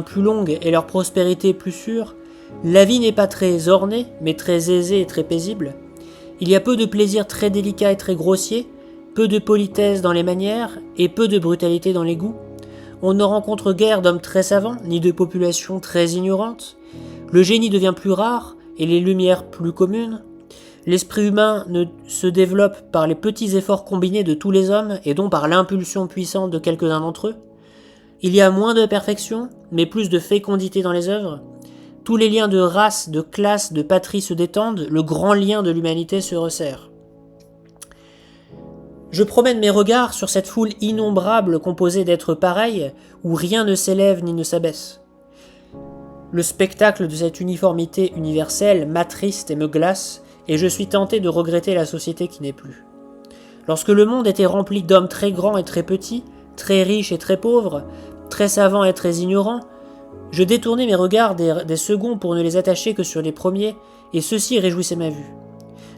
plus longue et leur prospérité plus sûre. La vie n'est pas très ornée, mais très aisée et très paisible. Il y a peu de plaisirs très délicats et très grossiers, peu de politesse dans les manières et peu de brutalité dans les goûts. On ne rencontre guère d'hommes très savants, ni de populations très ignorantes. Le génie devient plus rare et les lumières plus communes. L'esprit humain ne se développe par les petits efforts combinés de tous les hommes et non par l'impulsion puissante de quelques-uns d'entre eux. Il y a moins de perfection, mais plus de fécondité dans les œuvres. Tous les liens de race, de classe, de patrie se détendent, le grand lien de l'humanité se resserre. Je promène mes regards sur cette foule innombrable composée d'êtres pareils, où rien ne s'élève ni ne s'abaisse. Le spectacle de cette uniformité universelle m'attriste et me glace, et je suis tenté de regretter la société qui n'est plus. Lorsque le monde était rempli d'hommes très grands et très petits, très riches et très pauvres, très savants et très ignorants, je détournais mes regards des seconds pour ne les attacher que sur les premiers, et ceci réjouissait ma vue.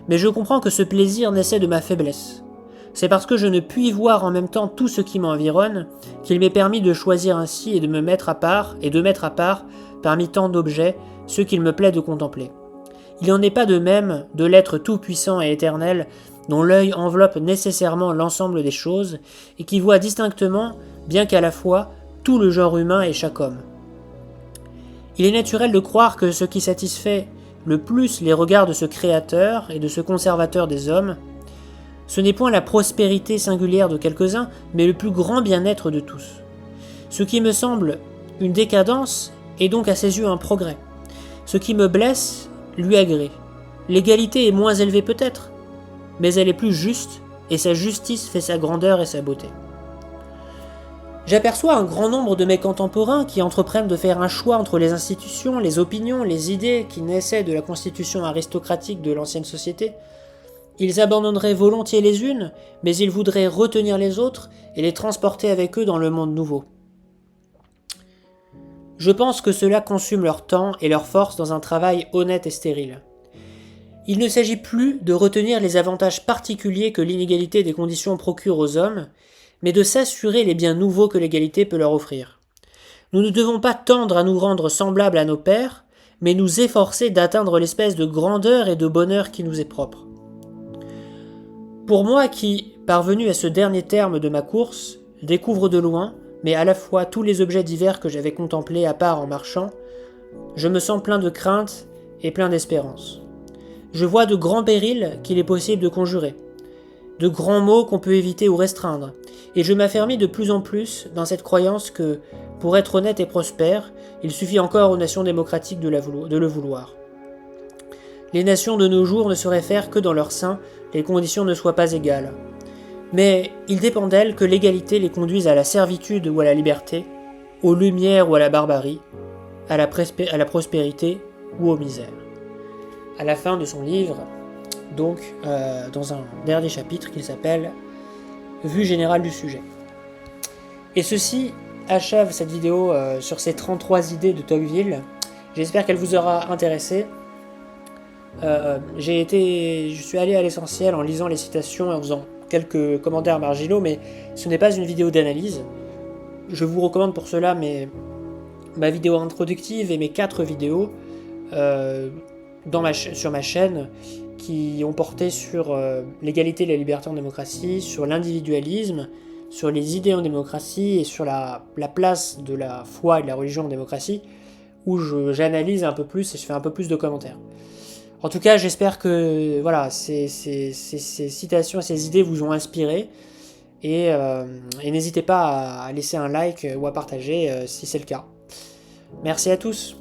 Mais je comprends que ce plaisir naissait de ma faiblesse. C'est parce que je ne puis voir en même temps tout ce qui m'environne qu'il m'est permis de choisir ainsi et de mettre à part, parmi tant d'objets, ceux qu'il me plaît de contempler. Il n'en est pas de même de l'être tout-puissant et éternel dont l'œil enveloppe nécessairement l'ensemble des choses et qui voit distinctement, bien qu'à la fois, tout le genre humain et chaque homme. Il est naturel de croire que ce qui satisfait le plus les regards de ce créateur et de ce conservateur des hommes, ce n'est point la prospérité singulière de quelques-uns, mais le plus grand bien-être de tous. Ce qui me semble une décadence est donc à ses yeux un progrès. Ce qui me blesse lui agrée. L'égalité est moins élevée peut-être, mais elle est plus juste, et sa justice fait sa grandeur et sa beauté. J'aperçois un grand nombre de mes contemporains qui entreprennent de faire un choix entre les institutions, les opinions, les idées qui naissaient de la constitution aristocratique de l'ancienne société. Ils abandonneraient volontiers les unes, mais ils voudraient retenir les autres et les transporter avec eux dans le monde nouveau. Je pense que cela consume leur temps et leur force dans un travail honnête et stérile. Il ne s'agit plus de retenir les avantages particuliers que l'inégalité des conditions procure aux hommes, mais de s'assurer les biens nouveaux que l'égalité peut leur offrir. Nous ne devons pas tendre à nous rendre semblables à nos pères, mais nous efforcer d'atteindre l'espèce de grandeur et de bonheur qui nous est propre. Pour moi qui, parvenu à ce dernier terme de ma course, découvre de loin, mais à la fois tous les objets divers que j'avais contemplés à part en marchant, je me sens plein de crainte et plein d'espérance. Je vois de grands périls qu'il est possible de conjurer, de grands maux qu'on peut éviter ou restreindre, et je m'affermis de plus en plus dans cette croyance que, pour être honnête et prospère, il suffit encore aux nations démocratiques de le vouloir. Les nations de nos jours ne sauraient faire que dans leur sein les conditions ne soient pas égales. Mais il dépend d'elles que l'égalité les conduise à la servitude ou à la liberté, aux lumières ou à la barbarie, à la prospérité ou aux misères. À la fin de son livre, donc dans un dernier chapitre qui s'appelle « Vue générale du sujet ». Et ceci achève cette vidéo sur ces 33 idées de Tocqueville. J'espère qu'elle vous aura intéressé. Je suis allé à l'essentiel en lisant les citations et en faisant quelques commentaires marginaux, mais ce n'est pas une vidéo d'analyse. Je vous recommande pour cela ma vidéo introductive et mes 4 vidéos sur ma chaîne qui ont porté sur l'égalité, la liberté en démocratie, sur l'individualisme, sur les idées en démocratie et sur la place de la foi et de la religion en démocratie, où j'analyse un peu plus et je fais un peu plus de commentaires. En tout cas, j'espère que voilà, ces citations et ces idées vous ont inspiré. Et n'hésitez pas à laisser un like ou à partager si c'est le cas. Merci à tous.